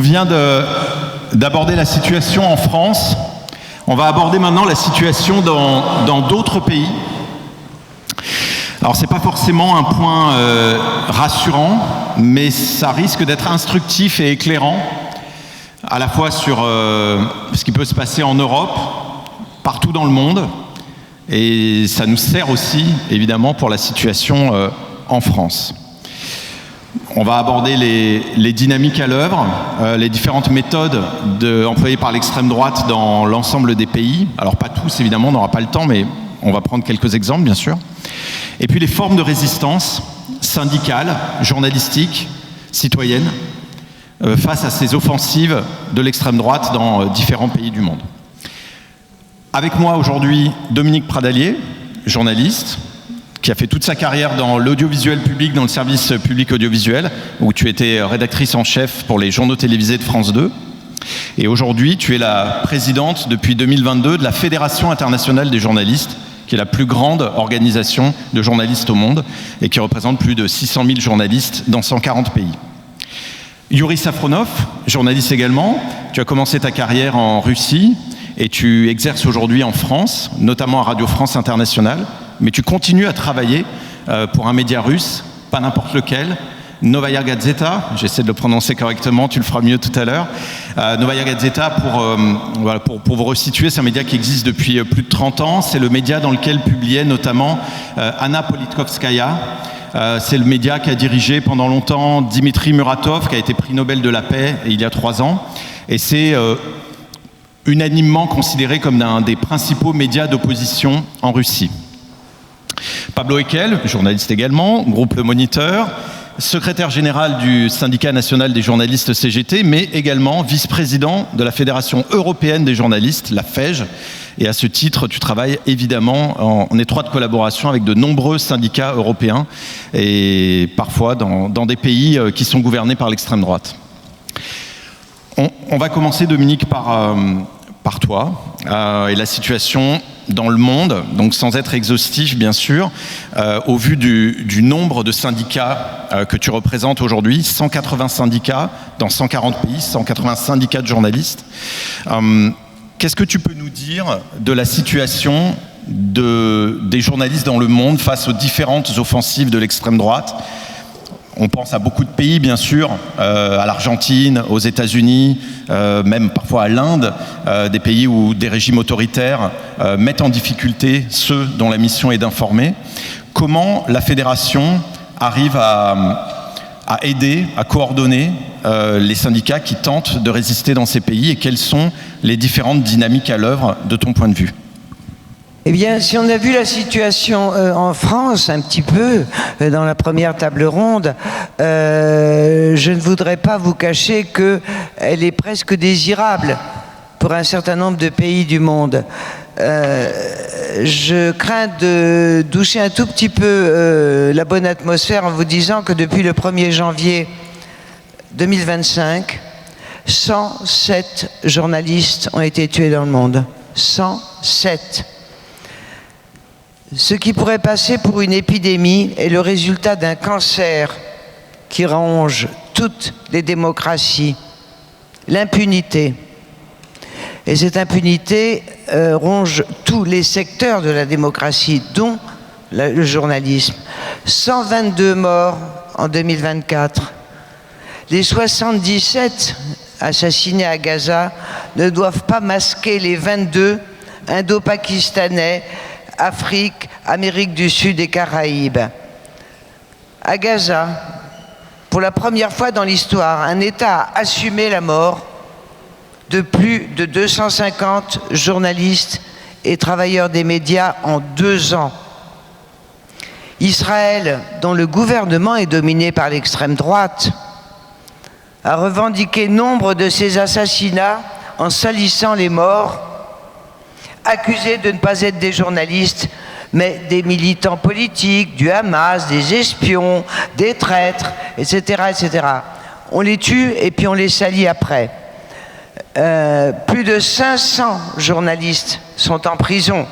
vient d'aborder la situation en France. On va aborder maintenant la situation dans d'autres pays. Alors, ce n'est pas forcément un point rassurant, mais ça risque d'être instructif et éclairant, à la fois sur ce qui peut se passer en Europe, partout dans le monde, et ça nous sert aussi, évidemment, pour la situation en France. On va aborder les dynamiques à l'œuvre, les différentes méthodes employées par l'extrême droite dans l'ensemble des pays. Alors pas tous, évidemment, on n'aura pas le temps, mais on va prendre quelques exemples, bien sûr. Et puis les formes de résistance syndicale, journalistique, citoyenne, face à ces offensives de l'extrême droite dans différents pays du monde. Avec moi aujourd'hui, Dominique Pradalier, journaliste, qui a fait toute sa carrière dans l'audiovisuel public, dans le service public audiovisuel, où tu étais rédactrice en chef pour les journaux télévisés de France 2. Et aujourd'hui, tu es la présidente depuis 2022 de la Fédération internationale des journalistes, qui est la plus grande organisation de journalistes au monde et qui représente plus de 600 000 journalistes dans 140 pays. Yuri Safronov, journaliste également, tu as commencé ta carrière en Russie et tu exerces aujourd'hui en France, notamment à Radio France Internationale, mais tu continues à travailler pour un média russe, pas n'importe lequel, Novaya Gazeta, j'essaie de le prononcer correctement, tu le feras mieux tout à l'heure. Novaya Gazeta, pour vous resituer, c'est un média qui existe depuis plus de 30 ans. C'est le média dans lequel publiait notamment Anna Politkovskaya. C'est le média qu'a dirigé pendant longtemps Dimitri Muratov, qui a été prix Nobel de la paix il y a 3 ans. Et c'est unanimement considéré comme l'un des principaux médias d'opposition en Russie. Pablo Eckel, journaliste également, groupe Le Moniteur, secrétaire général du syndicat national des journalistes CGT, mais également vice-président de la Fédération européenne des journalistes, la FEJ. Et à ce titre, tu travailles évidemment en étroite collaboration avec de nombreux syndicats européens et parfois dans des pays qui sont gouvernés par l'extrême droite. On va commencer, Dominique, par toi et la situation dans le monde, donc sans être exhaustif bien sûr, au vu du nombre de syndicats que tu représentes aujourd'hui, 180 syndicats dans 140 pays, 180 syndicats de journalistes. Qu'est-ce que tu peux nous dire de la situation des journalistes dans le monde face aux différentes offensives de l'extrême droite ? On pense à beaucoup de pays, bien sûr, à l'Argentine, aux États-Unis, même parfois à l'Inde, des pays où des régimes autoritaires mettent en difficulté ceux dont la mission est d'informer. Comment la Fédération arrive à aider, à coordonner les syndicats qui tentent de résister dans ces pays et quelles sont les différentes dynamiques à l'œuvre de ton point de vue ? Eh bien, si on a vu la situation en France un petit peu dans la première table ronde, je ne voudrais pas vous cacher qu'elle est presque désirable pour un certain nombre de pays du monde. Je crains de doucher un tout petit peu la bonne atmosphère en vous disant que depuis le 1er janvier 2025, 107 journalistes ont été tués dans le monde. 107. Ce qui pourrait passer pour une épidémie est le résultat d'un cancer qui ronge toutes les démocraties, l'impunité. Et cette impunité ronge tous les secteurs de la démocratie, dont le journalisme. 122 morts en 2024. Les 77 assassinés à Gaza ne doivent pas masquer les 22 indo-pakistanais, Afrique, Amérique du Sud et Caraïbes. À Gaza, pour la première fois dans l'histoire, un État a assumé la mort de plus de 250 journalistes et travailleurs des médias en 2 ans. Israël, dont le gouvernement est dominé par l'extrême droite, a revendiqué nombre de ces assassinats en salissant les morts, accusés de ne pas être des journalistes, mais des militants politiques, du Hamas, des espions, des traîtres, etc., etc. On les tue et puis on les salit après. Plus de 500 journalistes sont en prison,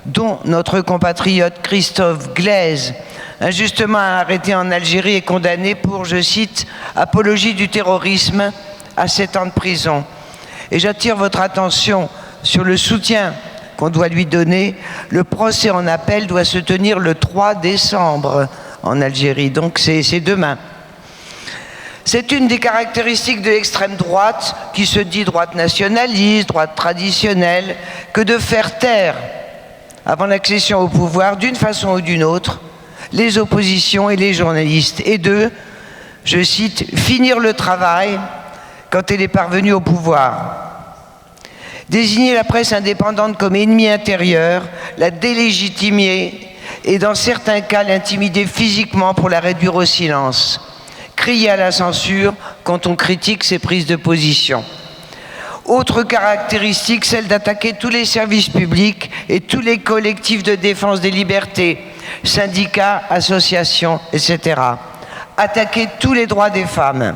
dont notre compatriote Christophe Glaise, injustement arrêté en Algérie et condamné pour, je cite, apologie du terrorisme, à 7 ans de prison. Et j'attire votre attention sur le soutien qu'on doit lui donner. Le procès en appel doit se tenir le 3 décembre en Algérie, donc c'est demain. C'est une des caractéristiques de l'extrême droite, qui se dit droite nationaliste, droite traditionnelle, que de faire taire, avant l'accession au pouvoir, d'une façon ou d'une autre, les oppositions et les journalistes, et de, je cite, finir le travail quand elle est parvenue au pouvoir. Désigner la presse indépendante comme ennemie intérieure, la délégitimer et dans certains cas l'intimider physiquement pour la réduire au silence. Crier à la censure quand on critique ses prises de position. Autre caractéristique, celle d'attaquer tous les services publics et tous les collectifs de défense des libertés, syndicats, associations, etc. Attaquer tous les droits des femmes.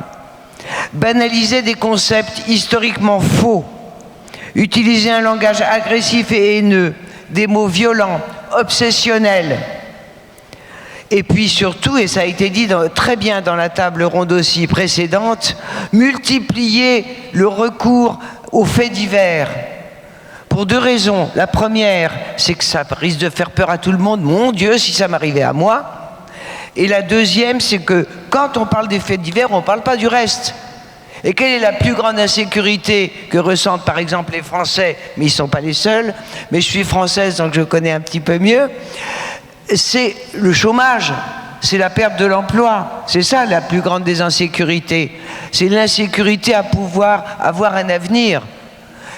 Banaliser des concepts historiquement faux. Utiliser un langage agressif et haineux, des mots violents, obsessionnels. Et puis surtout, et ça a été dit très bien dans la table ronde aussi précédente, multiplier le recours aux faits divers. Pour 2 raisons. La première, c'est que ça risque de faire peur à tout le monde. Mon Dieu, si ça m'arrivait à moi. Et la deuxième, c'est que quand on parle des faits divers, on ne parle pas du reste. Et quelle est la plus grande insécurité que ressentent par exemple les Français, mais ils ne sont pas les seuls, mais je suis française donc je connais un petit peu mieux, c'est le chômage, c'est la perte de l'emploi, c'est ça la plus grande des insécurités, c'est l'insécurité à pouvoir avoir un avenir.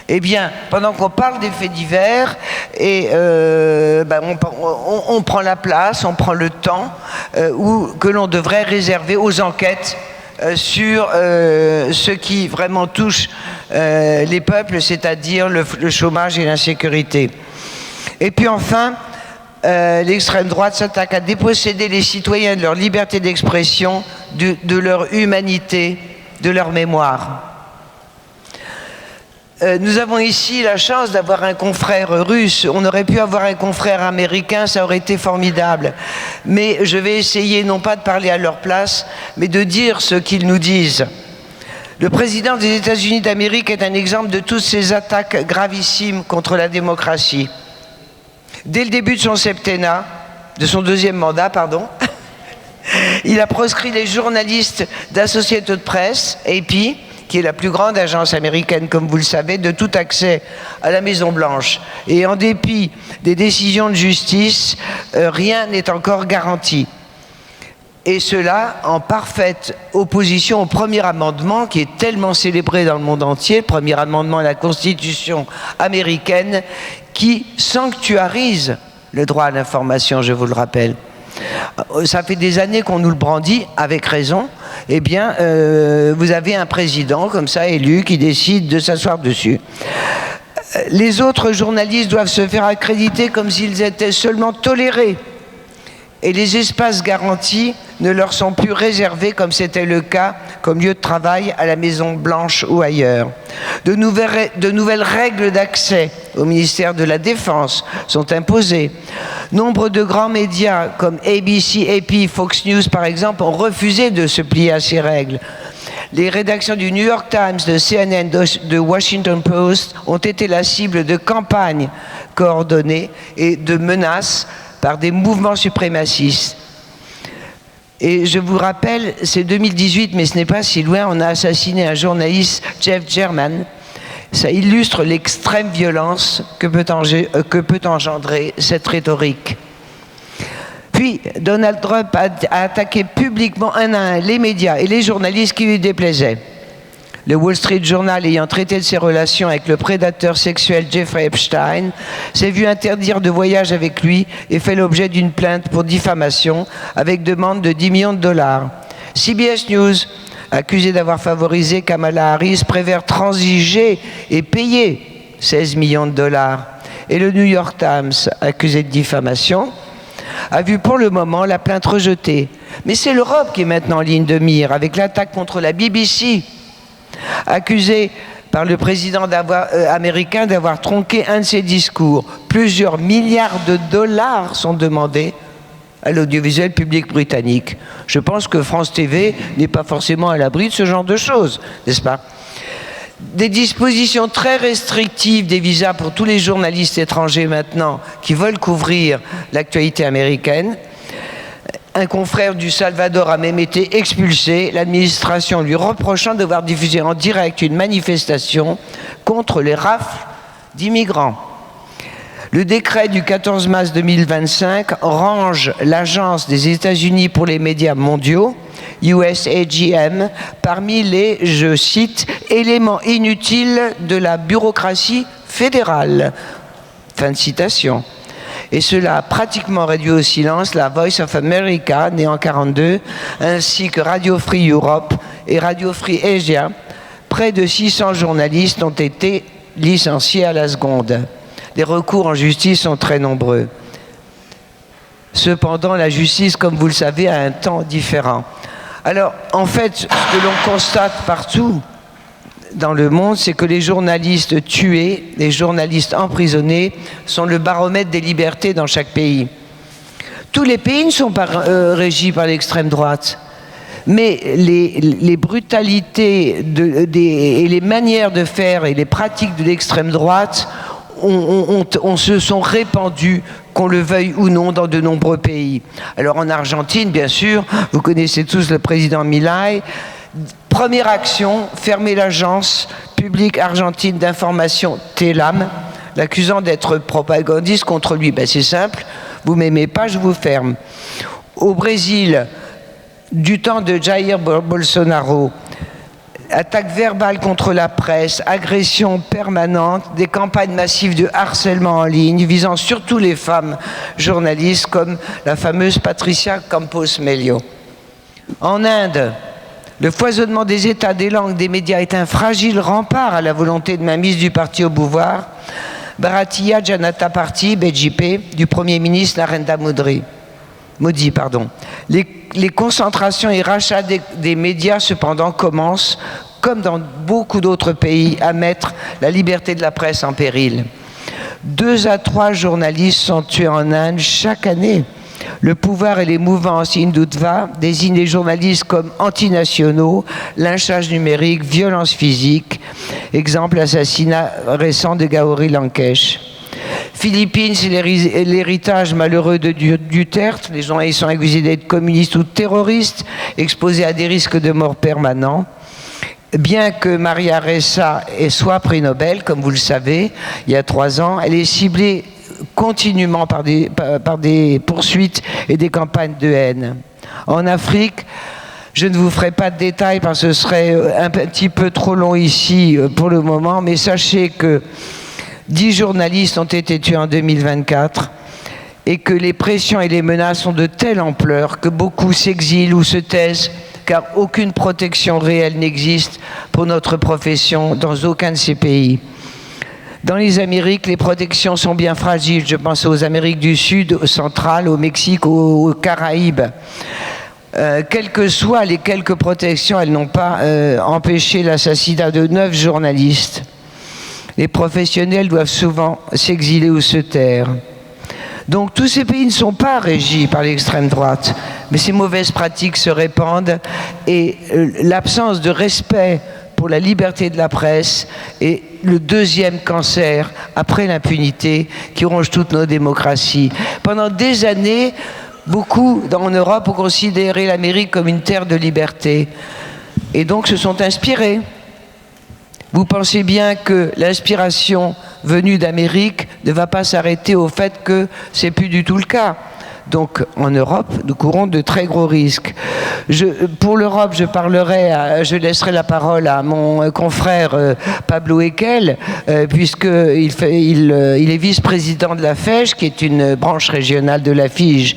Eh bien, pendant qu'on parle des faits divers, et on prend la place, on prend le temps que l'on devrait réserver aux enquêtes sur ce qui vraiment touche les peuples, c'est-à-dire le chômage et l'insécurité. Et puis enfin, l'extrême droite s'attaque à déposséder les citoyens de leur liberté d'expression, de leur humanité, de leur mémoire. Nous avons ici la chance d'avoir un confrère russe. On aurait pu avoir un confrère américain, ça aurait été formidable. Mais je vais essayer non pas de parler à leur place, mais de dire ce qu'ils nous disent. Le président des États-Unis d'Amérique est un exemple de toutes ces attaques gravissimes contre la démocratie. Dès le début de son septennat, de son 2e mandat, pardon, il a proscrit les journalistes d'Associated Press, AP, qui est la plus grande agence américaine, comme vous le savez, de tout accès à la Maison-Blanche. Et en dépit des décisions de justice, rien n'est encore garanti. Et cela en parfaite opposition au premier amendement, qui est tellement célébré dans le monde entier, le premier amendement à la Constitution américaine, qui sanctuarise le droit à l'information, je vous le rappelle. Ça fait des années qu'on nous le brandit, avec raison. Eh bien, vous avez un président comme ça élu qui décide de s'asseoir dessus. Les autres journalistes doivent se faire accréditer comme s'ils étaient seulement tolérés. Et les espaces garantis ne leur sont plus réservés comme c'était le cas comme lieu de travail à la Maison-Blanche ou ailleurs. De nouvelles règles d'accès au ministère de la Défense sont imposées. Nombre de grands médias comme ABC, AP, Fox News par exemple ont refusé de se plier à ces règles. Les rédactions du New York Times, de CNN, de Washington Post ont été la cible de campagnes coordonnées et de menaces par des mouvements suprémacistes. Et je vous rappelle, c'est 2018, mais ce n'est pas si loin, on a assassiné un journaliste, Jeff German. Ça illustre l'extrême violence que peut engendrer cette rhétorique. Puis, Donald Trump a attaqué publiquement un à un les médias et les journalistes qui lui déplaisaient. Le Wall Street Journal, ayant traité de ses relations avec le prédateur sexuel Jeffrey Epstein, s'est vu interdire de voyage avec lui et fait l'objet d'une plainte pour diffamation avec demande de 10 millions de dollars. CBS News, accusé d'avoir favorisé Kamala Harris, préfère transiger et payer 16 millions de dollars. Et le New York Times, accusé de diffamation, a vu pour le moment la plainte rejetée. Mais c'est l'Europe qui est maintenant en ligne de mire avec l'attaque contre la BBC, accusé par le président américain d'avoir tronqué un de ses discours. Plusieurs milliards de dollars sont demandés à l'audiovisuel public britannique. Je pense que France TV n'est pas forcément à l'abri de ce genre de choses, n'est-ce pas ? des dispositions très restrictives des visas pour tous les journalistes étrangers maintenant qui veulent couvrir l'actualité américaine. Un confrère du Salvador a même été expulsé, l'administration lui reprochant de devoir diffuser en direct une manifestation contre les rafles d'immigrants. Le décret du 14 mars 2025 range l'Agence des États-Unis pour les médias mondiaux, USAGM, parmi les, je cite, éléments inutiles de la bureaucratie fédérale. Fin de citation. Et cela a pratiquement réduit au silence la Voice of America, née en 1942, ainsi que Radio Free Europe et Radio Free Asia. Près de 600 journalistes ont été licenciés à la seconde. Les recours en justice sont très nombreux. Cependant, la justice, comme vous le savez, a un temps différent. Alors, en fait, ce que l'on constate partout dans le monde, c'est que les journalistes tués, les journalistes emprisonnés, sont le baromètre des libertés dans chaque pays. Tous les pays ne sont pas régis par l'extrême droite, mais les brutalités et les manières de faire et les pratiques de l'extrême droite se sont répandues, qu'on le veuille ou non, dans de nombreux pays. Alors en Argentine, bien sûr, vous connaissez tous le président Milei. Première action, fermer l'agence publique argentine d'information TELAM, l'accusant d'être propagandiste contre lui. Ben, c'est simple, vous m'aimez pas, je vous ferme. Au Brésil, du temps de Jair Bolsonaro, attaques verbales contre la presse, agressions permanentes, des campagnes massives de harcèlement en ligne visant surtout les femmes journalistes comme la fameuse Patricia Campos Mello. En Inde, le foisonnement des États, des langues, des médias est un fragile rempart à la volonté de mainmise du parti au pouvoir. Bharatiya Janata Party, BJP, du Premier ministre Narendra Modi. Les concentrations et rachats des médias, cependant, commencent, comme dans beaucoup d'autres pays, à mettre la liberté de la presse en péril. 2 à 3 journalistes sont tués en Inde chaque année. Le pouvoir et les mouvances hindutva désignent les journalistes comme antinationaux, lynchage numérique, violence physique. Exemple, l'assassinat récent de Gauri Lankesh. Philippines, c'est l'héritage malheureux de Duterte. Les gens y sont accusés d'être communistes ou terroristes, exposés à des risques de mort permanents. Bien que Maria Ressa soit prix Nobel, comme vous le savez, il y a 3 ans, elle est ciblée continuellement par des poursuites et des campagnes de haine. En Afrique, je ne vous ferai pas de détails parce que ce serait un petit peu trop long ici pour le moment, mais sachez que 10 journalistes ont été tués en 2024 et que les pressions et les menaces sont de telle ampleur que beaucoup s'exilent ou se taisent car aucune protection réelle n'existe pour notre profession dans aucun de ces pays. Dans les Amériques, les protections sont bien fragiles. Je pense aux Amériques du Sud, au Central, au Mexique, aux Caraïbes. Quelles que soient les quelques protections, elles n'ont pas empêché l'assassinat de 9 journalistes. Les professionnels doivent souvent s'exiler ou se taire. Donc tous ces pays ne sont pas régis par l'extrême droite, mais ces mauvaises pratiques se répandent et l'absence de respect pour la liberté de la presse est le deuxième cancer après l'impunité qui ronge toutes nos démocraties. Pendant des années, beaucoup en Europe ont considéré l'Amérique comme une terre de liberté et donc se sont inspirés. Vous pensez bien que l'inspiration venue d'Amérique ne va pas s'arrêter au fait que c'est plus du tout le cas. Donc en Europe, nous courons de très gros risques. Pour l'Europe, je laisserai la parole à mon confrère Pablo Ekel, puisqu'il est vice-président de la FEJ, qui est une branche régionale de la FIGE.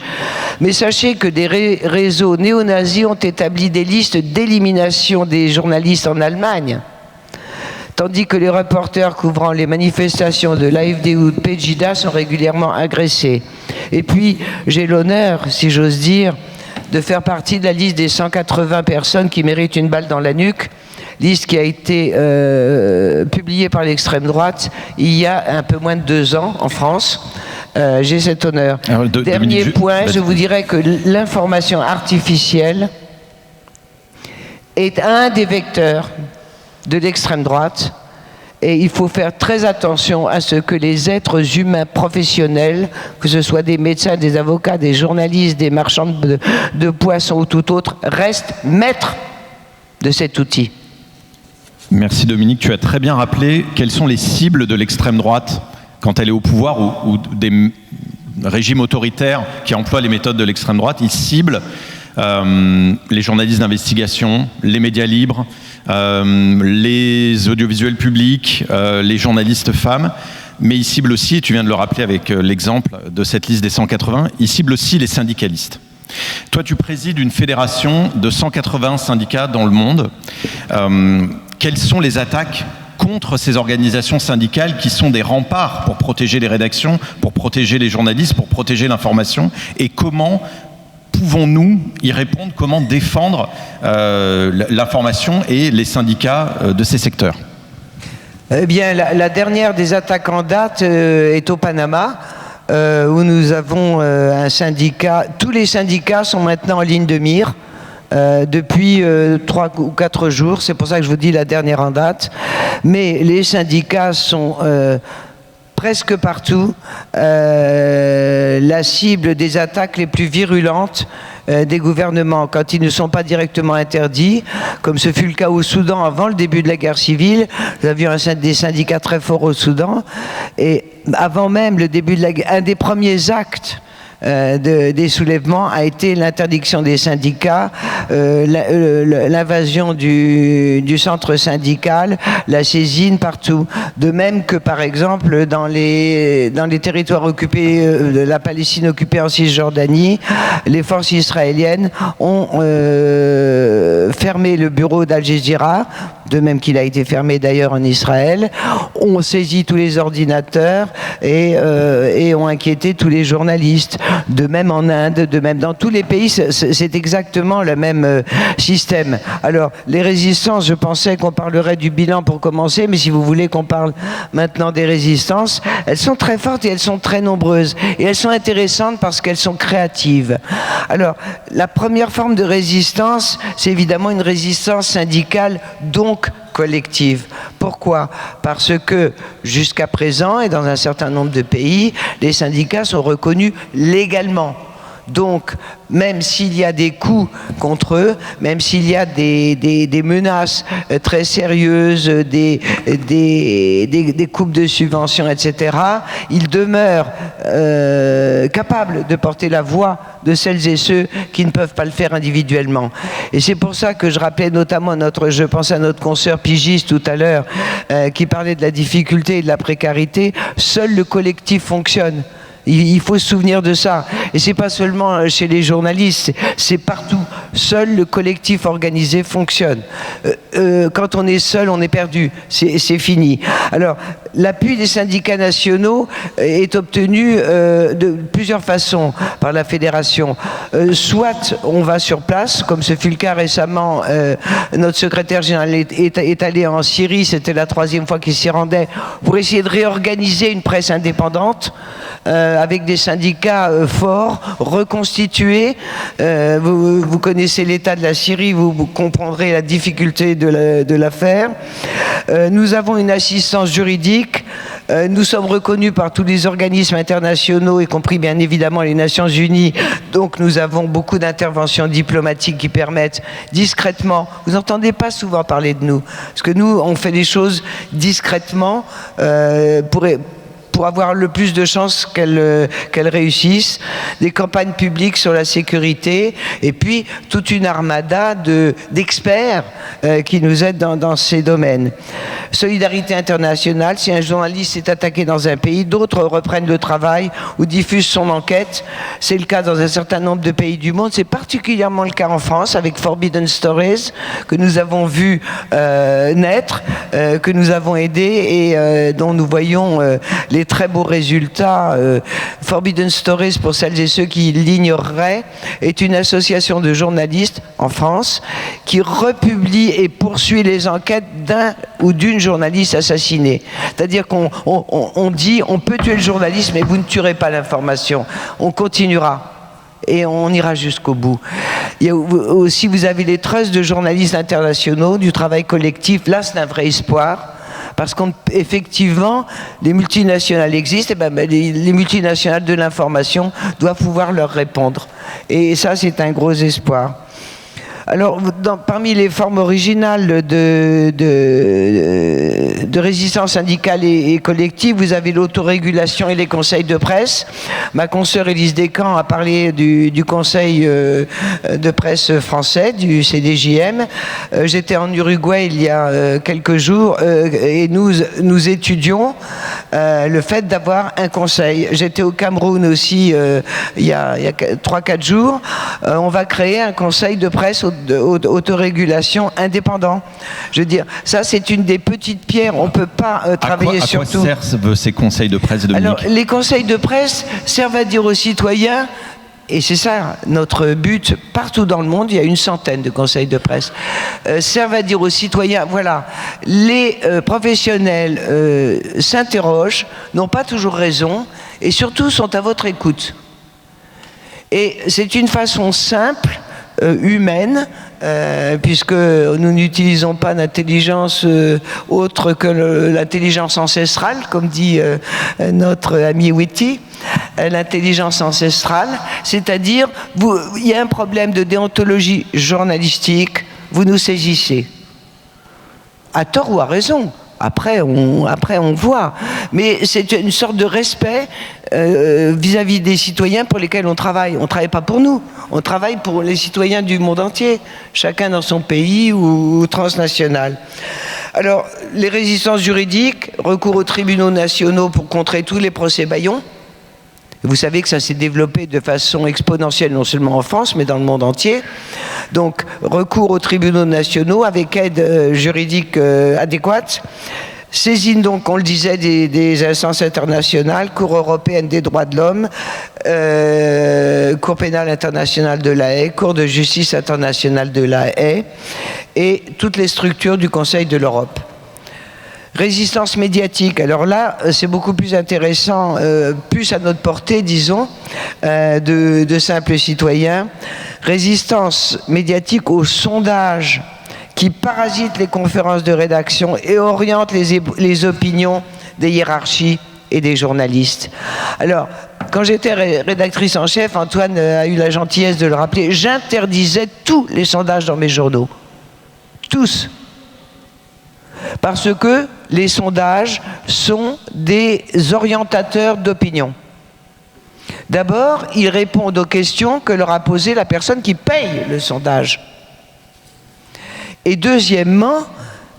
Mais sachez que des réseaux néo-nazis ont établi des listes d'élimination des journalistes en Allemagne. Tandis que les reporters couvrant les manifestations de l'AfD ou de Pegida sont régulièrement agressés. Et puis, j'ai l'honneur, si j'ose dire, de faire partie de la liste des 180 personnes qui méritent une balle dans la nuque, liste qui a été publiée par l'extrême droite il y a un peu moins de 2 ans en France. J'ai cet honneur. Alors, Dernier point, je vous dirais que l'information artificielle est un des vecteurs de l'extrême droite. Et il faut faire très attention à ce que les êtres humains professionnels, que ce soit des médecins, des avocats, des journalistes, des marchands de poissons ou tout autre, restent maîtres de cet outil. Merci Dominique, tu as très bien rappelé quelles sont les cibles de l'extrême droite quand elle est au pouvoir ou des régimes autoritaires qui emploient les méthodes de l'extrême droite. Ils ciblent les journalistes d'investigation, les médias libres, les audiovisuels publics, les journalistes femmes, mais ils ciblent aussi, et tu viens de le rappeler avec l'exemple de cette liste des 180, ils ciblent aussi les syndicalistes. Toi, tu présides une fédération de 180 syndicats dans le monde. Quelles sont les attaques contre ces organisations syndicales qui sont des remparts pour protéger les rédactions, pour protéger les journalistes, pour protéger l'information, et comment pouvons-nous y répondre? Comment défendre l'information et les syndicats de ces secteurs? Eh bien, la dernière des attaques en date est au Panama, où nous avons un syndicat. Tous les syndicats sont maintenant en ligne de mire depuis 3 ou 4 jours. C'est pour ça que je vous dis la dernière en date. Mais les syndicats sont presque partout la cible des attaques les plus virulentes des gouvernements quand ils ne sont pas directement interdits, comme ce fut le cas au Soudan avant le début de la guerre civile. Nous avions des syndicats très forts au Soudan, et avant même le début de la guerre, un des premiers actes des soulèvements a été l'interdiction des syndicats, l'invasion du centre syndical, la saisine partout. De même que, par exemple, dans les territoires occupés, de la Palestine occupée en Cisjordanie, les forces israéliennes ont fermé le bureau d'Al Jazeera, de même qu'il a été fermé d'ailleurs en Israël, ont saisi tous les ordinateurs et ont inquiété tous les journalistes. De même en Inde, de même dans tous les pays, c'est exactement le même système. Alors, les résistances, je pensais qu'on parlerait du bilan pour commencer, mais si vous voulez qu'on parle maintenant des résistances, elles sont très fortes et elles sont très nombreuses. Et elles sont intéressantes parce qu'elles sont créatives. Alors, la première forme de résistance, c'est évidemment une résistance syndicale, donc collective. Pourquoi? Parce que jusqu'à présent, et dans un certain nombre de pays, les syndicats sont reconnus légalement. Donc, même s'il y a des coups contre eux, même s'il y a des menaces très sérieuses, des coupes de subventions, etc., ils demeurent capables de porter la voix de celles et ceux qui ne peuvent pas le faire individuellement. Et c'est pour ça que je rappelais notamment je pense à notre consoeur pigiste tout à l'heure, qui parlait de la difficulté et de la précarité. Seul le collectif fonctionne. Il faut se souvenir de ça. Et c'est pas seulement chez les journalistes, c'est partout. Seul le collectif organisé fonctionne. Quand on est seul, on est perdu. C'est fini. Alors, l'appui des syndicats nationaux est obtenu de plusieurs façons par la fédération. Soit on va sur place, comme ce fut le cas récemment. Notre secrétaire général est allé en Syrie, c'était la 3e fois qu'il s'y rendait, pour essayer de réorganiser une presse indépendante, avec des syndicats forts, reconstitués. Vous connaissez l'état de la Syrie, vous comprendrez la difficulté de l'affaire. Nous avons une assistance juridique. Nous sommes reconnus par tous les organismes internationaux, y compris bien évidemment les Nations Unies. Donc nous avons beaucoup d'interventions diplomatiques qui permettent discrètement. Vous n'entendez pas souvent parler de nous, parce que nous, on fait les choses discrètement pour avoir le plus de chances qu'elles réussissent, des campagnes publiques sur la sécurité, et puis toute une armada d'experts qui nous aident dans ces domaines. Solidarité internationale, si un journaliste est attaqué dans un pays, d'autres reprennent le travail ou diffusent son enquête. C'est le cas dans un certain nombre de pays du monde. C'est particulièrement le cas en France avec Forbidden Stories, que nous avons vu naître, que nous avons aidé et dont nous voyons les très beaux résultats. Forbidden Stories, pour celles et ceux qui l'ignoreraient, est une association de journalistes en France qui republie et poursuit les enquêtes d'un ou d'une journaliste assassinée. C'est-à-dire qu'on dit on peut tuer le journaliste, mais vous ne tuerez pas l'information. On continuera. et on ira jusqu'au bout. Il y a aussi, vous avez les trusts de journalistes internationaux, du travail collectif. Là, c'est un vrai espoir. Parce qu'effectivement, les multinationales existent, et les multinationales de l'information doivent pouvoir leur répondre. Et ça, c'est un gros espoir. Alors, parmi les formes originales de résistance syndicale et collective, vous avez l'autorégulation et les conseils de presse. Ma consoeur Élise Descamps a parlé du conseil de presse français, du CDJM. J'étais en Uruguay il y a quelques jours et nous étudions le fait d'avoir un conseil. J'étais au Cameroun aussi il y a 3-4 jours. On va créer un conseil de presse d'autorégulation indépendant. Je veux dire, ça c'est une des petites pierres. On ne peut pas travailler sur tout. À quoi servent ces conseils de presse, Dominique ? Alors, les conseils de presse servent à dire aux citoyens, et c'est ça notre but, partout dans le monde, il y a une centaine de conseils de presse, servent à dire aux citoyens, voilà, les professionnels s'interrogent, n'ont pas toujours raison, et surtout sont à votre écoute. Et c'est une façon simple, humaine, puisque nous n'utilisons pas d'intelligence autre que l'intelligence ancestrale, comme dit notre ami Whitty, l'intelligence ancestrale, c'est-à-dire, il y a un problème de déontologie journalistique, vous nous saisissez. À tort ou à raison. Après, on voit. Mais c'est une sorte de respect vis-à-vis des citoyens pour lesquels on travaille. On ne travaille pas pour nous. On travaille pour les citoyens du monde entier, chacun dans son pays ou transnational. Alors, les résistances juridiques, recours aux tribunaux nationaux pour contrer tous les procès bâillons. Vous savez que ça s'est développé de façon exponentielle, non seulement en France, mais dans le monde entier. Donc, recours aux tribunaux nationaux avec aide juridique adéquate. Saisine, donc, on le disait, des instances internationales, Cour européenne des droits de l'homme, Cour pénale internationale de La Haye, Cour de justice internationale de La Haye, et toutes les structures du Conseil de l'Europe. Résistance médiatique, alors là, c'est beaucoup plus intéressant, plus à notre portée, disons, de simples citoyens. Résistance médiatique au sondage qui parasite les conférences de rédaction et oriente les opinions des hiérarchies et des journalistes. Alors, quand j'étais rédactrice en chef, Antoine a eu la gentillesse de le rappeler, j'interdisais tous les sondages dans mes journaux. Tous. Parce que les sondages sont des orientateurs d'opinion. D'abord, ils répondent aux questions que leur a posées la personne qui paye le sondage. Et deuxièmement,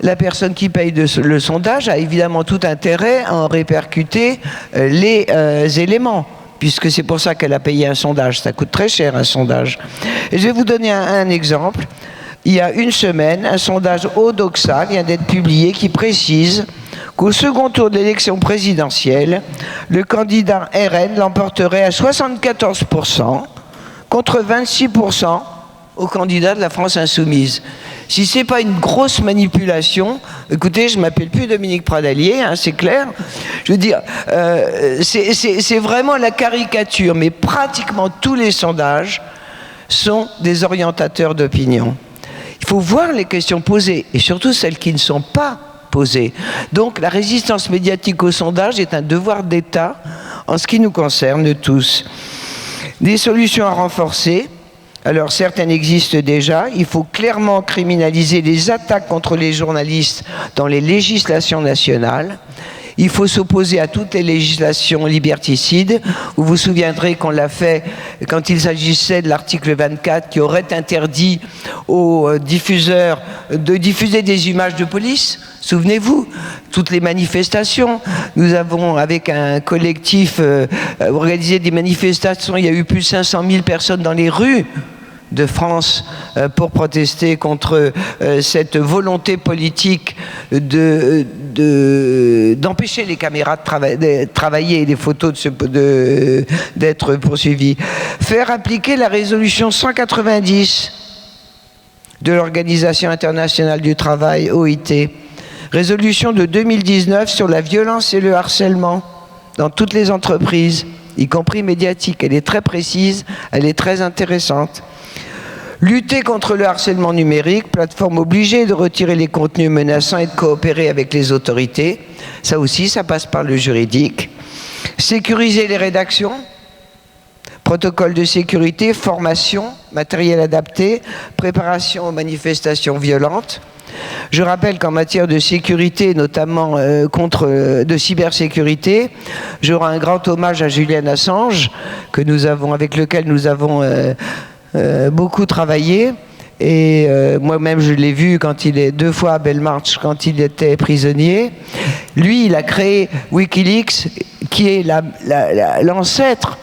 la personne qui paye le sondage a évidemment tout intérêt à en répercuter les éléments, puisque c'est pour ça qu'elle a payé un sondage. Ça coûte très cher, un sondage. Et je vais vous donner un exemple. Il y a une semaine, un sondage Odoxa vient d'être publié qui précise qu'au second tour de l'élection présidentielle, le candidat RN l'emporterait à 74% contre 26% au candidat de la France Insoumise. Si ce n'est pas une grosse manipulation, écoutez, je ne m'appelle plus Dominique Pradalier, hein, c'est clair. Je veux dire, c'est vraiment la caricature, mais pratiquement tous les sondages sont des orientateurs d'opinion. Il faut voir les questions posées, et surtout celles qui ne sont pas posées. Donc la résistance médiatique au sondage est un devoir d'État en ce qui nous concerne tous. Des solutions à renforcer. Alors certaines existent déjà. Il faut clairement criminaliser les attaques contre les journalistes dans les législations nationales. Il faut s'opposer à toutes les législations liberticides. Vous vous souviendrez qu'on l'a fait quand il s'agissait de l'article 24 qui aurait interdit aux diffuseurs de diffuser des images de police. Souvenez-vous, toutes les manifestations. Nous avons, avec un collectif, organisé des manifestations. Il y a eu plus de 500 000 personnes dans les rues de France pour protester contre cette volonté politique d'empêcher les caméras de travailler et les photos d'être poursuivies. Faire appliquer la résolution 190 de l'Organisation internationale du travail, OIT, résolution de 2019 sur la violence et le harcèlement dans toutes les entreprises. y compris médiatique. Elle est très précise, elle est très intéressante. Lutter contre le harcèlement numérique, plateforme obligée de retirer les contenus menaçants et de coopérer avec les autorités. Ça aussi, ça passe par le juridique. Sécuriser les rédactions, protocole de sécurité, formation, matériel adapté, préparation aux manifestations violentes. Je rappelle qu'en matière de sécurité, notamment de cybersécurité, j'aurai un grand hommage à Julian Assange, avec lequel nous avons beaucoup travaillé. Et moi-même, je l'ai vu deux fois à Belmarsh quand il était prisonnier. Lui, il a créé Wikileaks, qui est l'ancêtre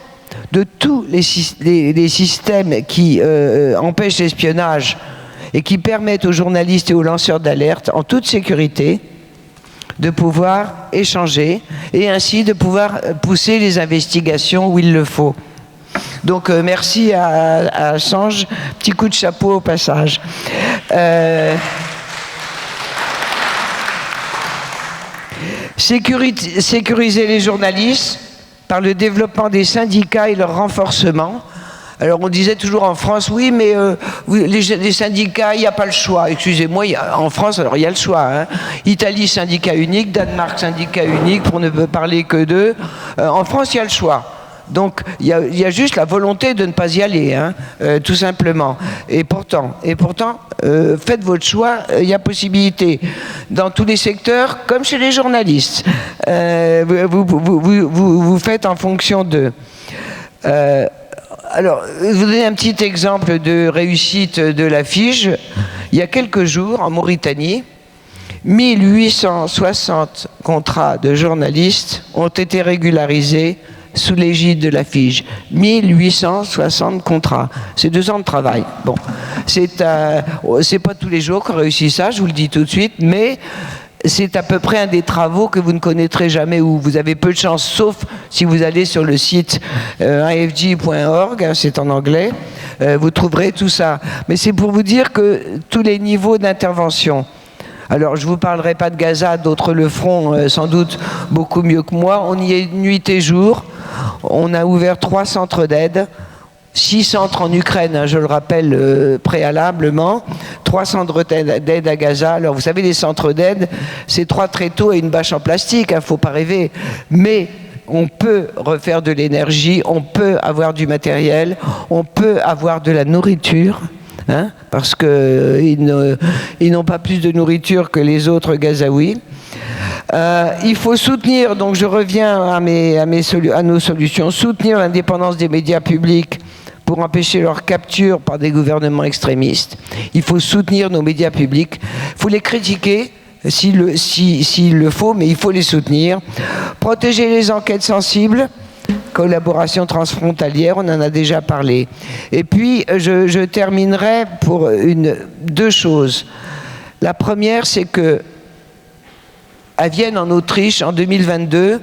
de tous les systèmes qui empêchent l'espionnage et qui permettent aux journalistes et aux lanceurs d'alerte, en toute sécurité, de pouvoir échanger et ainsi de pouvoir pousser les investigations où il le faut. Donc merci à Assange, petit coup de chapeau au passage. Sécuriser les journalistes par le développement des syndicats et leur renforcement. Alors on disait toujours en France, oui, mais les syndicats, il n'y a pas le choix. Excusez-moi, en France, alors il y a le choix. Hein. Italie, syndicat unique, Danemark, syndicat unique, pour ne parler que d'eux. En France, il y a le choix. Donc il y a juste la volonté de ne pas y aller, hein, tout simplement. Et pourtant, faites votre choix, il y a possibilité. Dans tous les secteurs, comme chez les journalistes, vous faites en fonction d'eux. Alors, je vais vous donner un petit exemple de réussite de la FIGE. Il y a quelques jours, en Mauritanie, 1860 contrats de journalistes ont été régularisés sous l'égide de la FIGE. 1860 contrats. C'est 2 ans de travail. Bon, c'est pas tous les jours qu'on réussit ça, je vous le dis tout de suite, mais c'est à peu près un des travaux que vous ne connaîtrez jamais, où vous avez peu de chance, sauf si vous allez sur le site ifg.org, c'est en anglais, vous trouverez tout ça. Mais c'est pour vous dire que tous les niveaux d'intervention. Alors, je ne vous parlerai pas de Gaza, d'autres le feront sans doute beaucoup mieux que moi. On y est nuit et jour. On a ouvert 3 centres d'aide, 6 centres en Ukraine, hein, je le rappelle préalablement, 3 centres d'aide à Gaza. Alors, vous savez, les centres d'aide, c'est 3 tréteaux et une bâche en plastique, il ne faut pas rêver. Mais on peut refaire de l'énergie, on peut avoir du matériel, on peut avoir de la nourriture. Hein, parce qu'ils n'ont pas plus de nourriture que les autres Gazaouis. Il faut soutenir, donc je reviens à nos solutions, soutenir l'indépendance des médias publics pour empêcher leur capture par des gouvernements extrémistes. Il faut soutenir nos médias publics, il faut les critiquer s'il le faut, mais il faut les soutenir. Protéger les enquêtes sensibles, collaboration transfrontalière, on en a déjà parlé. Et puis, je terminerai pour 2 choses. La première, c'est que à Vienne, en Autriche, en 2022,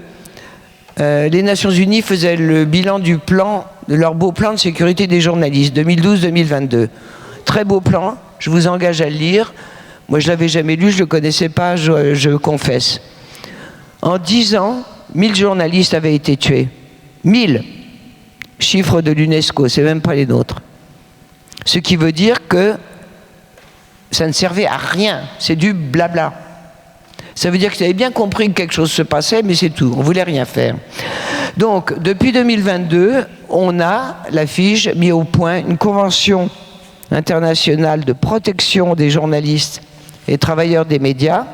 les Nations Unies faisaient le bilan de leur beau plan de sécurité des journalistes, 2012-2022. Très beau plan, je vous engage à le lire. Moi, je ne l'avais jamais lu, je ne le connaissais pas, je confesse. En 10 ans, 1000 journalistes avaient été tués. 1000 chiffres de l'UNESCO, c'est même pas les nôtres. Ce qui veut dire que ça ne servait à rien, c'est du blabla. Ça veut dire que vous avez bien compris que quelque chose se passait, mais c'est tout, on voulait rien faire. Donc, depuis 2022, on a, la FIGE, mis au point une convention internationale de protection des journalistes et travailleurs des médias.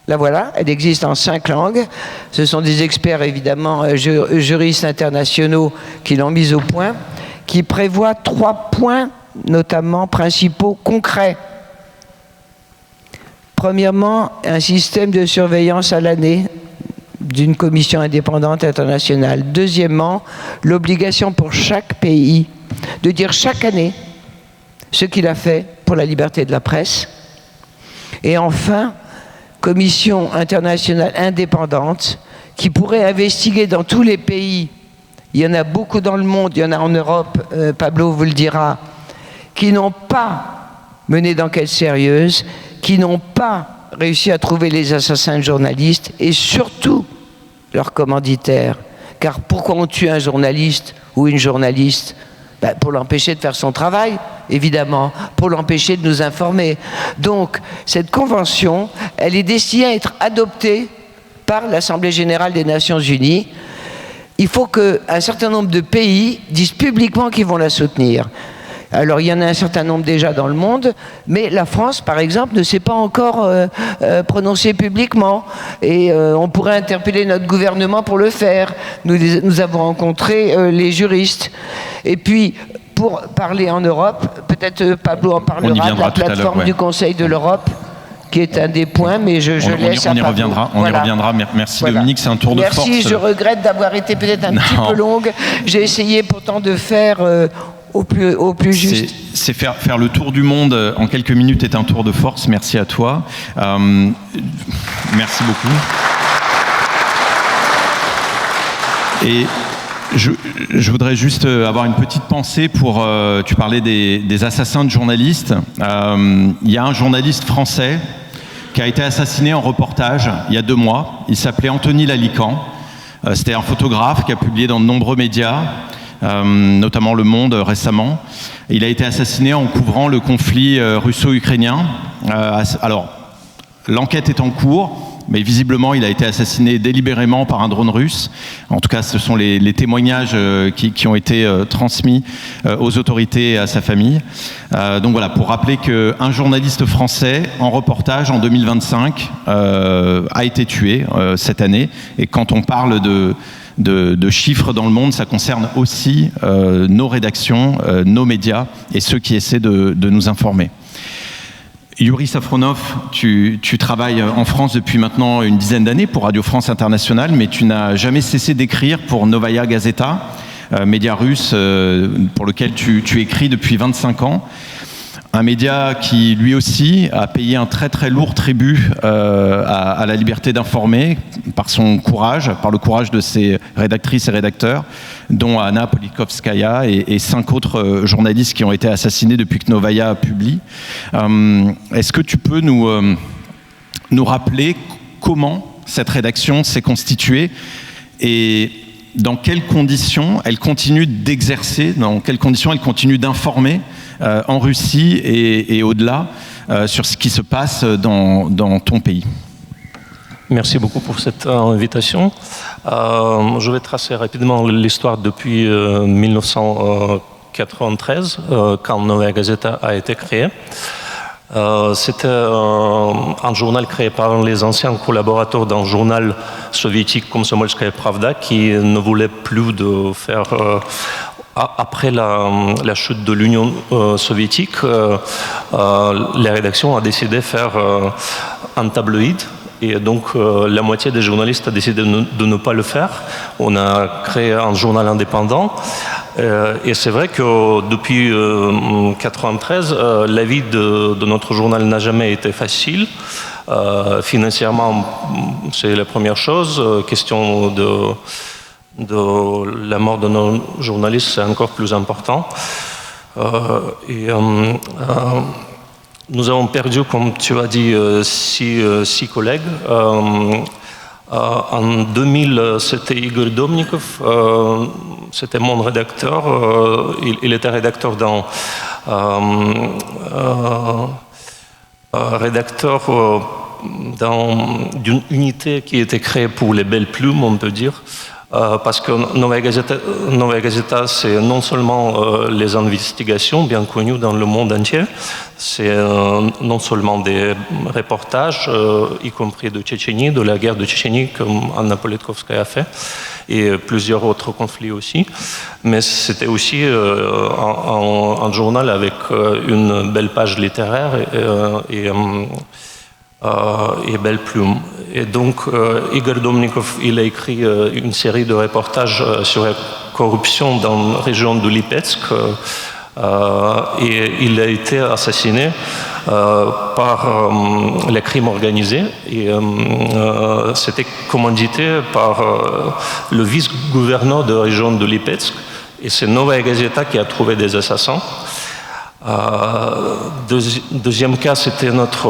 La voilà, elle existe en 5 langues. Ce sont des experts, évidemment, juristes internationaux qui l'ont mise au point, qui prévoit 3 points, notamment principaux, concrets. Premièrement, un système de surveillance à l'année d'une commission indépendante internationale. Deuxièmement, l'obligation pour chaque pays de dire chaque année ce qu'il a fait pour la liberté de la presse. Et enfin, commission internationale indépendante qui pourrait investiguer dans tous les pays. Il y en a beaucoup dans le monde, il y en a en Europe, Pablo vous le dira, qui n'ont pas mené d'enquête sérieuse, qui n'ont pas réussi à trouver les assassins de journalistes et surtout leurs commanditaires, Car pourquoi on tue un journaliste ou une journaliste? Pour l'empêcher de faire son travail, évidemment, pour l'empêcher de nous informer. Donc, cette convention, elle est destinée à être adoptée par l'Assemblée générale des Nations unies. Il faut qu'un certain nombre de pays disent publiquement qu'ils vont la soutenir. Alors, il y en a un certain nombre déjà dans le monde, mais la France, par exemple, ne s'est pas encore prononcée publiquement. Et on pourrait interpeller notre gouvernement pour le faire. Nous avons rencontré les juristes. Et puis, pour parler en Europe, peut-être Pablo en parlera de la plateforme du Conseil de l'Europe, qui est un des points, mais je laisse à Pablo. On y reviendra. Merci Dominique, c'est un tour de force. Merci, je regrette d'avoir été peut-être un petit peu longue. J'ai essayé pourtant de faire... au plus juste. C'est faire le tour du monde en quelques minutes est un tour de force. Merci à toi. Merci beaucoup. Et je voudrais juste avoir une petite pensée pour... tu parlais des assassins de journalistes. Il y a un journaliste français qui a été assassiné en reportage il y a 2 mois. Il s'appelait Anthony Lalican. C'était un photographe qui a publié dans de nombreux médias. Notamment Le Monde récemment. Il a été assassiné en couvrant le conflit russo-ukrainien. Alors, l'enquête est en cours, mais visiblement il a été assassiné délibérément par un drone russe. En tout cas, ce sont les témoignages qui ont été transmis aux autorités et à sa famille. Donc voilà, pour rappeler qu'un journaliste français en reportage en 2025 a été tué cette année. Et quand on parle de chiffres dans le monde, ça concerne aussi nos rédactions, nos médias et ceux qui essaient de nous informer. Yuri Safronov, tu travailles en France depuis maintenant une dizaine d'années pour Radio France Internationale, mais tu n'as jamais cessé d'écrire pour Novaya Gazeta, média russe pour lequel tu écris depuis 25 ans. Un média qui, lui aussi, a payé un très très lourd tribut à la liberté d'informer par son courage, par le courage de ses rédactrices et rédacteurs, dont Anna Politkovskaya et 5 autres journalistes qui ont été assassinés depuis que Novaya publie. Est-ce que tu peux nous rappeler comment cette rédaction s'est constituée et dans quelles conditions elle continue d'exercer, dans quelles conditions elle continue d'informer en Russie et au-delà sur ce qui se passe dans ton pays? Merci beaucoup pour cette invitation. Je vais tracer rapidement l'histoire depuis 1993, quand Novaya Gazeta a été créée. C'était un journal créé par les anciens collaborateurs d'un journal soviétique Komsomolskaya Pravda qui ne voulait plus de faire... Après la chute de l'Union soviétique, la rédaction a décidé de faire un tabloïd. Et donc, la moitié des journalistes a décidé de ne pas le faire. On a créé un journal indépendant. Et c'est vrai que depuis 1993, la vie de notre journal n'a jamais été facile. Financièrement, c'est la première chose. Question de la mort de nos journalistes, c'est encore plus important. Nous avons perdu, comme tu as dit, 6 collègues. En 2000, c'était Igor Domnikov, c'était mon rédacteur. Il était rédacteur d'une unité qui était créée pour les belles plumes, on peut dire. Parce que Novaya Gazeta, c'est non seulement les investigations bien connues dans le monde entier, c'est non seulement des reportages, y compris de Tchétchénie, de la guerre de Tchétchénie, comme Anna Politkovskaya a fait, et plusieurs autres conflits aussi, mais c'était aussi un journal avec une belle page littéraire et belle plume. Et donc, Igor Domnikov, il a écrit une série de reportages sur la corruption dans la région de Lipetsk, et il a été assassiné par les crimes organisés. Et c'était commandité par le vice-gouverneur de la région de Lipetsk. Et c'est Novaya Gazeta qui a trouvé des assassins. Deuxième cas, c'était notre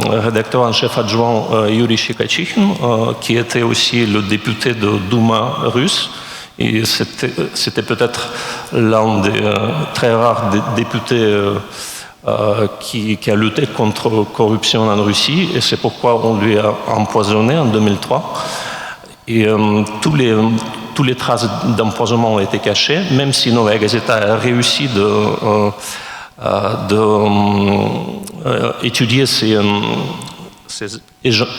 rédacteur en chef adjoint Yuri Shikachin, qui était aussi le député de Douma russe. Et c'était peut-être l'un des très rares députés qui a lutté contre la corruption en Russie, et c'est pourquoi on lui a empoisonné en 2003. Et tous les traces d'empoisonnement ont été cachées, même si Novaya Gazeta a réussi d'étudier ces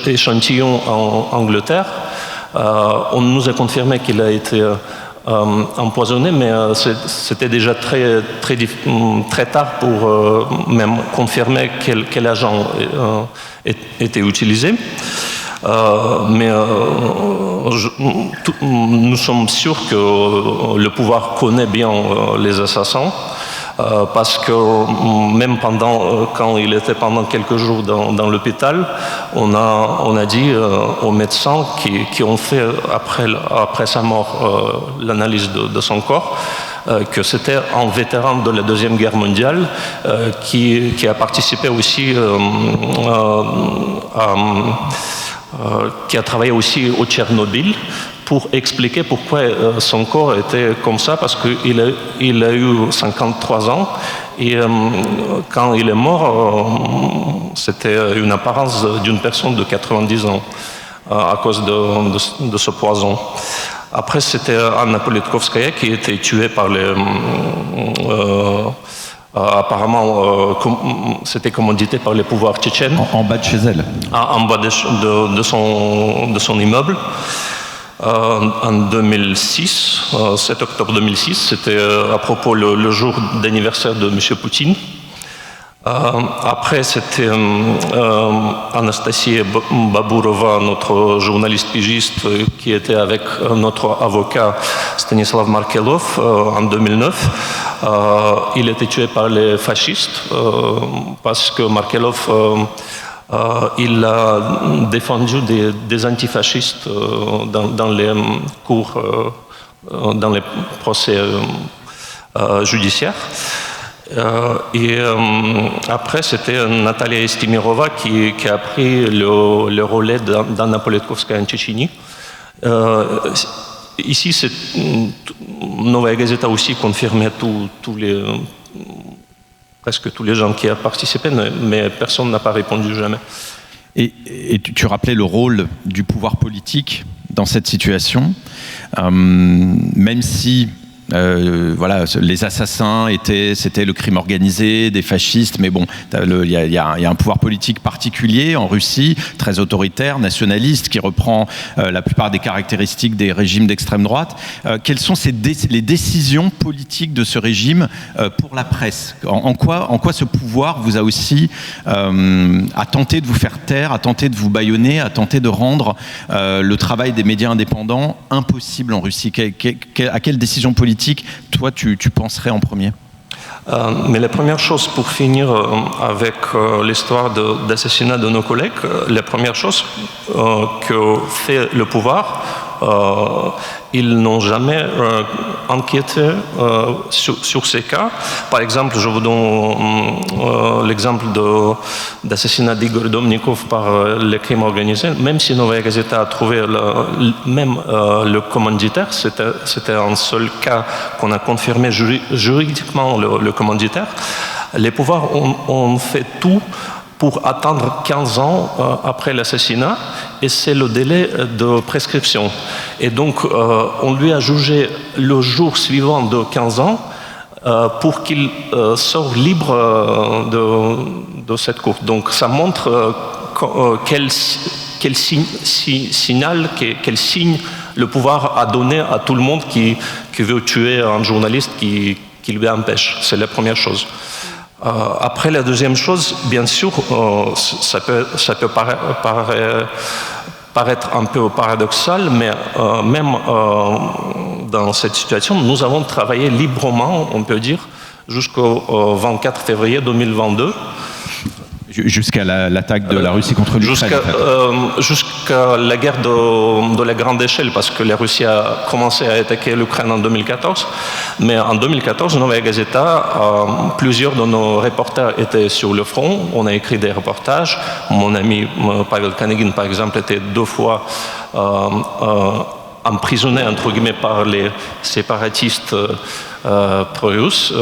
échantillons en Angleterre. On nous a confirmé qu'il a été empoisonné, mais c'était déjà très tard pour même confirmer quel agent était utilisé. Mais nous sommes sûrs que le pouvoir connaît bien les assassins, parce que même quand il était pendant quelques jours dans l'hôpital, on a dit aux médecins qui ont fait après sa mort l'analyse de son corps, que c'était un vétéran de la Deuxième Guerre mondiale qui a participé aussi qui a travaillé aussi au Tchernobyl pour expliquer pourquoi son corps était comme ça, parce qu'il a eu 53 ans et quand il est mort, c'était une apparence d'une personne de 90 ans à cause de ce poison. Après, c'était Anna Politkovskaya qui a été tuée par les... apparemment, c'était commandité par les pouvoirs tchétchènes. En bas de chez elle. En bas de son immeuble. En 2006, 7 octobre 2006, c'était à propos le jour d'anniversaire de M. Poutine. Après, c'était Anastasia Baburova, notre journaliste pigiste, qui était avec notre avocat Stanislav Markelov en 2009. Il a été tué par les fascistes parce que Markelov il a défendu des antifascistes dans les cours, dans les procès judiciaires. Et après, c'était Natalia Estimirova qui a pris le relais d'Anna Politkovskaya en Tchétchénie. Ici, Novaya Gazeta aussi confirmait presque tous les gens qui ont participé, mais personne n'a pas répondu jamais. Et tu rappelais le rôle du pouvoir politique dans cette situation, même si voilà, les assassins c'était le crime organisé, des fascistes, mais bon, il y a un pouvoir politique particulier en Russie, très autoritaire, nationaliste, qui reprend la plupart des caractéristiques des régimes d'extrême droite. Quelles sont les décisions politiques de ce régime pour la presse ? En quoi ce pouvoir vous a aussi a tenté de vous faire taire, a tenté de vous bâillonner, a tenté de rendre le travail des médias indépendants impossible en Russie ? À quelle décision politique toi, tu penserais en premier ? Mais la première chose, pour finir avec l'histoire d'assassinat de nos collègues, la première chose que fait le pouvoir, ils n'ont jamais enquêté sur ces cas. Par exemple, je vous donne l'exemple d'assassinat d'Igor Domnikov par les crimes organisés. Même si Novaya Gazeta a trouvé le commanditaire, c'était un seul cas qu'on a confirmé juridiquement le commanditaire. Les pouvoirs ont fait tout pour attendre 15 ans après l'assassinat, et c'est le délai de prescription. Et donc, on lui a jugé le jour suivant de 15 ans pour qu'il sorte libre de cette cour. Donc, ça montre quel signal, quel signe le pouvoir a donné à tout le monde qui veut tuer un journaliste qui lui empêche. C'est la première chose. Après, la deuxième chose, bien sûr, ça peut paraître un peu paradoxal, mais même dans cette situation, nous avons travaillé librement, on peut dire, jusqu'au 24 février 2022. Jusqu'à l'attaque de la Russie contre l'Ukraine. Jusqu'à la guerre de la grande échelle, parce que la Russie a commencé à attaquer l'Ukraine en 2014. Mais en 2014, Novaya Gazeta, plusieurs de nos reporters étaient sur le front. On a écrit des reportages. Mon ami Pavel Kanegin, par exemple, était 2 fois emprisonné entre guillemets par les séparatistes pro-russes.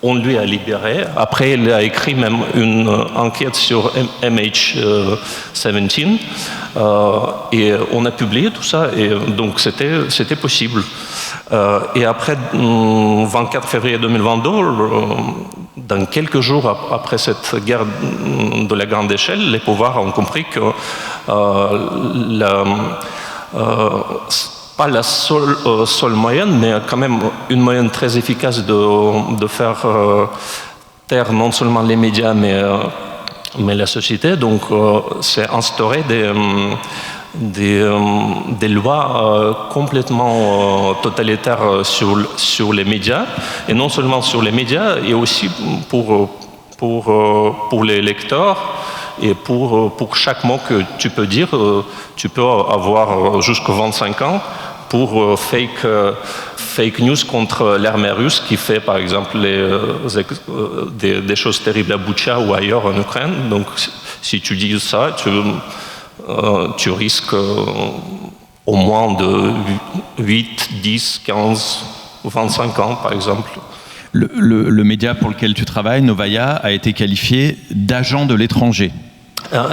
On lui a libéré. Après, il a écrit même une enquête sur MH17 et on a publié tout ça. Et donc c'était possible. Et après, 24 février 2022, dans quelques jours après cette guerre de la grande échelle, les pouvoirs ont compris que pas la seule moyenne, mais quand même une moyenne très efficace de faire taire non seulement les médias, mais la société. Donc, c'est instaurer des lois complètement totalitaires sur les médias, et non seulement sur les médias, et aussi pour les lecteurs. Et pour chaque mot que tu peux dire, tu peux avoir jusqu'à 25 ans pour fake news contre l'armée russe qui fait par exemple des choses terribles à Boutcha ou ailleurs en Ukraine. Donc si tu dis ça, tu risques au moins de 8, 10, 15, 25 ans par exemple. Le média pour lequel tu travailles, Novaya, a été qualifié d'agent de l'étranger.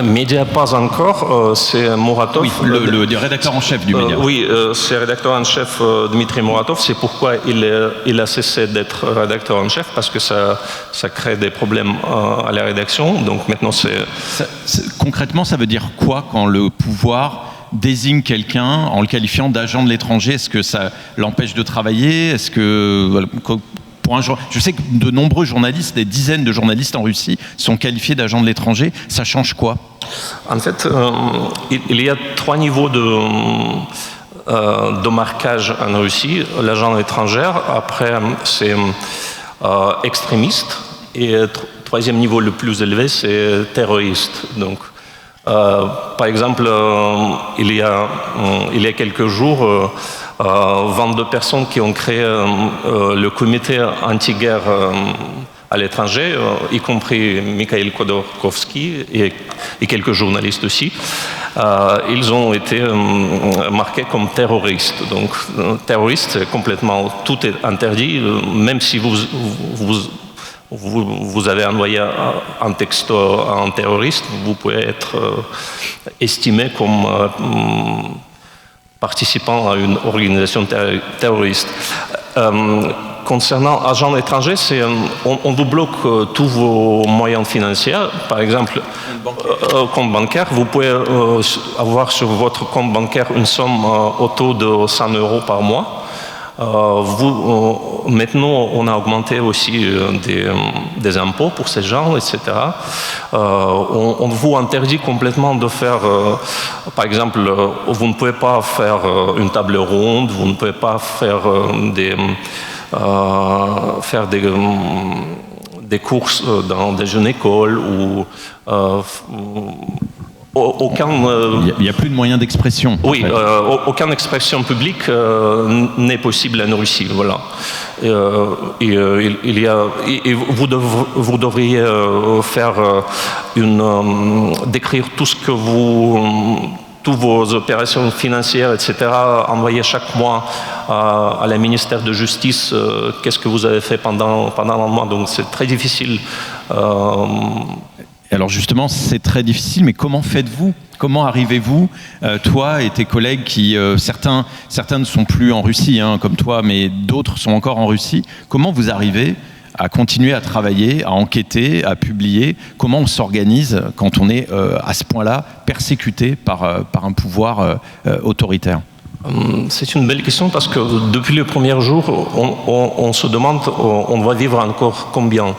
Média pas encore, c'est Muratov. Oui, le rédacteur en chef du média. Oui, c'est le rédacteur en chef Dmitri Muratov. C'est pourquoi il a cessé d'être rédacteur en chef, parce que ça crée des problèmes à la rédaction. Donc maintenant concrètement, ça veut dire quoi quand le pouvoir désigne quelqu'un en le qualifiant d'agent de l'étranger? Est-ce que ça l'empêche de travailler? Est-ce que je sais que de nombreux journalistes, des dizaines de journalistes en Russie, sont qualifiés d'agents de l'étranger. Ça change quoi? En fait, il y a 3 niveaux de marquage en Russie. L'agent étranger, après c'est extrémiste, et 3e niveau le plus élevé, c'est terroriste. Donc, par exemple, il y a quelques jours, 22 personnes qui ont créé le comité anti-guerre à l'étranger, y compris Mikhail Khodorkovsky et quelques journalistes aussi. Ils ont été marqués comme terroristes. Donc, terroristes, c'est complètement, tout est interdit, même si vous avez envoyé un texto à un terroriste, vous pouvez être estimé comme participant à une organisation terroriste. Concernant agents étrangers, on vous bloque tous vos moyens financiers. Par exemple, compte bancaire, vous pouvez avoir sur votre compte bancaire une somme au taux de 100 € par mois. Maintenant, on a augmenté aussi des impôts pour ces gens, etc. On vous interdit complètement de faire, par exemple, vous ne pouvez pas faire une table ronde, vous ne pouvez pas faire des courses dans une école ou il n'y a plus de moyens d'expression. Oui, en fait. Aucune expression publique n'est possible en Russie. Voilà. Vous devriez faire décrire tout ce que toutes vos opérations financières, etc., envoyer chaque mois à la ministère de Justice qu'est-ce que vous avez fait pendant un mois. Donc c'est très difficile. Alors justement, c'est très difficile, mais comment faites-vous? Comment arrivez-vous, toi et tes collègues qui, certains ne sont plus en Russie, hein, comme toi, mais d'autres sont encore en Russie, comment vous arrivez à continuer à travailler, à enquêter, à publier? Comment on s'organise quand on est à ce point-là persécuté par un pouvoir autoritaire? C'est une belle question parce que depuis le premier jour, on se demande on va vivre encore combien.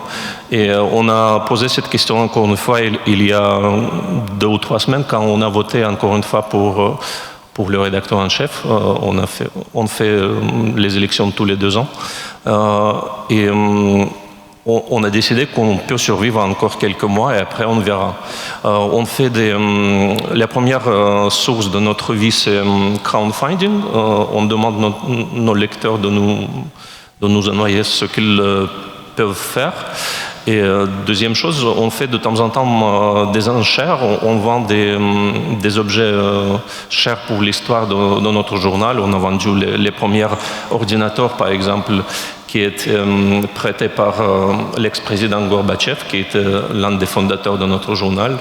Et on a posé cette question encore une fois il y a 2 ou 3 semaines quand on a voté encore une fois pour le rédacteur en chef. On fait les élections tous les 2 ans. On a décidé qu'on peut survivre encore quelques mois et après on verra. On fait la première source de notre vie, c'est crowdfunding. On demande nos lecteurs de nous envoyer ce qu'ils peuvent faire. Et deuxième chose, on fait de temps en temps des enchères, on vend des objets chers pour l'histoire de notre journal. On a vendu les premiers ordinateurs, par exemple, qui étaient prêtés par l'ex-président Gorbatchev, qui était l'un des fondateurs de notre journal.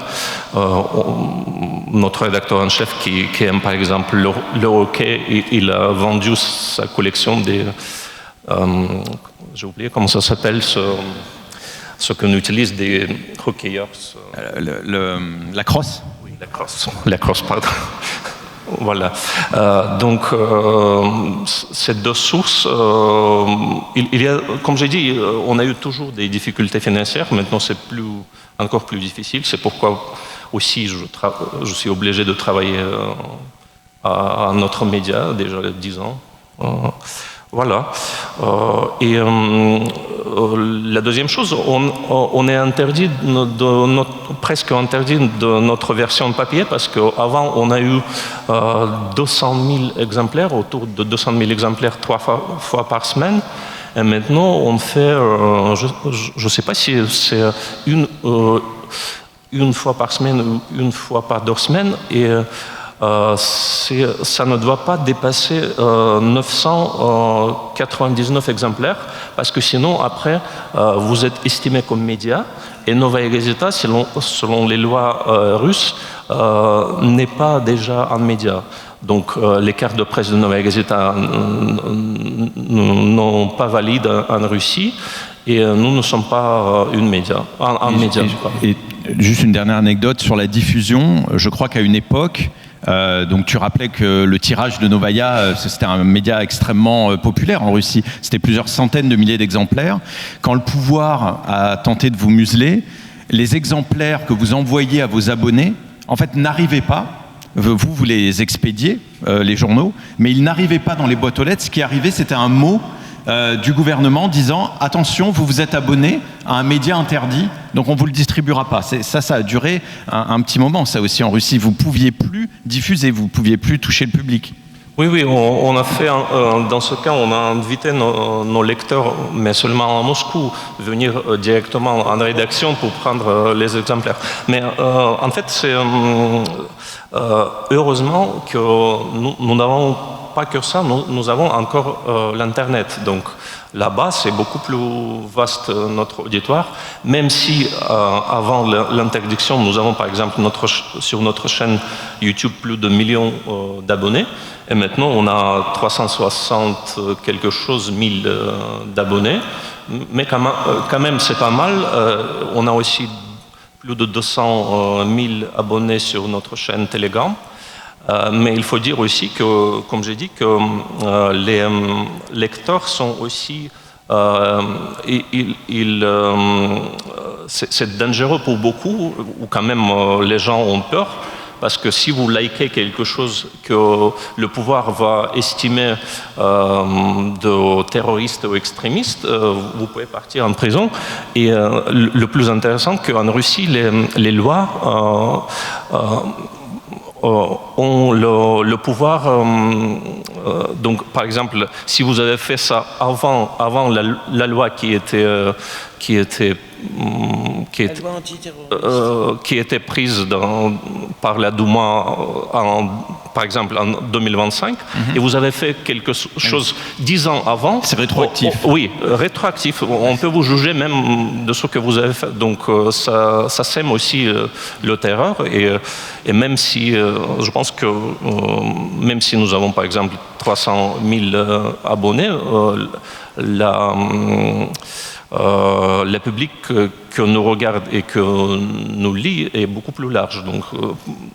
Notre rédacteur en chef, qui aime par exemple le hockey, il a vendu sa collection des... j'ai oublié comment ça s'appelle, ce qu'on utilise des hockeyeurs. La crosse. Oui, la crosse, pardon. Voilà. Donc, ces deux sources, il y a, comme j'ai dit, on a eu toujours des difficultés financières. Maintenant, c'est encore plus difficile. C'est pourquoi aussi je suis obligé de travailler à notre média, déjà 10 ans. Voilà. Et la deuxième chose, on est interdit presque interdit de notre version papier parce qu'avant on a eu 200 000 exemplaires, autour de 200 000 exemplaires 3 fois par semaine. Et maintenant on fait, je ne sais pas si c'est une fois par semaine ou une fois par 2 semaines. Et ça ne doit pas dépasser 999 exemplaires, parce que sinon, après, vous êtes estimé comme média, et Novaya Gazeta, selon les lois russes, n'est pas déjà un média. Donc, les cartes de presse de Novaya Gazeta n'ont pas valide en Russie, et nous ne sommes pas un média. Et juste une dernière anecdote sur la diffusion. Je crois qu'à une époque, donc tu rappelais que le tirage de Novaya, c'était un média extrêmement populaire en Russie. C'était plusieurs centaines de milliers d'exemplaires. Quand le pouvoir a tenté de vous museler, les exemplaires que vous envoyiez à vos abonnés, en fait, n'arrivaient pas. Vous les expédiez, les journaux, mais ils n'arrivaient pas dans les boîtes aux lettres. Ce qui arrivait, c'était un mot du gouvernement disant « Attention, vous vous êtes abonné à un média interdit, donc on ne vous le distribuera pas ». Ça a duré un petit moment, ça aussi, en Russie. Vous ne pouviez plus diffuser, vous ne pouviez plus toucher le public. Oui, on a fait, dans ce cas, on a invité nos lecteurs, mais seulement à Moscou, venir directement en rédaction pour prendre les exemplaires. Mais en fait, c'est heureusement que nous n'avons pas que ça, nous avons encore l'Internet. Donc là-bas, c'est beaucoup plus vaste notre auditoire, même si avant l'interdiction, nous avons par exemple sur notre chaîne YouTube plus de millions d'abonnés, et maintenant on a 360 quelque chose 1000 d'abonnés, mais quand même c'est pas mal. On a aussi plus de 200 000 abonnés sur notre chaîne Telegram. Mais il faut dire aussi que, comme j'ai dit, que les lecteurs sont aussi... c'est dangereux pour beaucoup, ou quand même les gens ont peur, parce que si vous likez quelque chose que le pouvoir va estimer de terroriste ou extrémiste, vous pouvez partir en prison. Et le plus intéressant, qu'en Russie, les lois... ont le pouvoir, donc par exemple, si vous avez fait ça avant la loi qui était prise par la Douma, par exemple en 2025, et vous avez fait quelque chose 10 ans avant. C'est rétroactif. Oui, rétroactif. On peut vous juger même de ce que vous avez fait. Donc ça sème aussi le terreur. Et même si, je pense que même si nous avons par exemple 300 000 abonnés, le public que nous regarde et que nous lit est beaucoup plus large. Donc,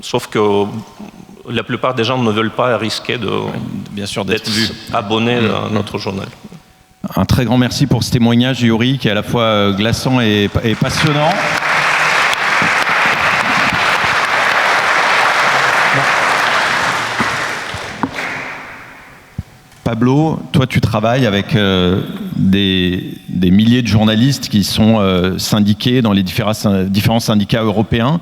sauf que la plupart des gens ne veulent pas risquer d'être abonnés à notre journal. Un très grand merci pour ce témoignage, Yuri, qui est à la fois glaçant et passionnant. Pavel Pablo, toi tu travailles avec des milliers de journalistes qui sont syndiqués dans les différents syndicats européens.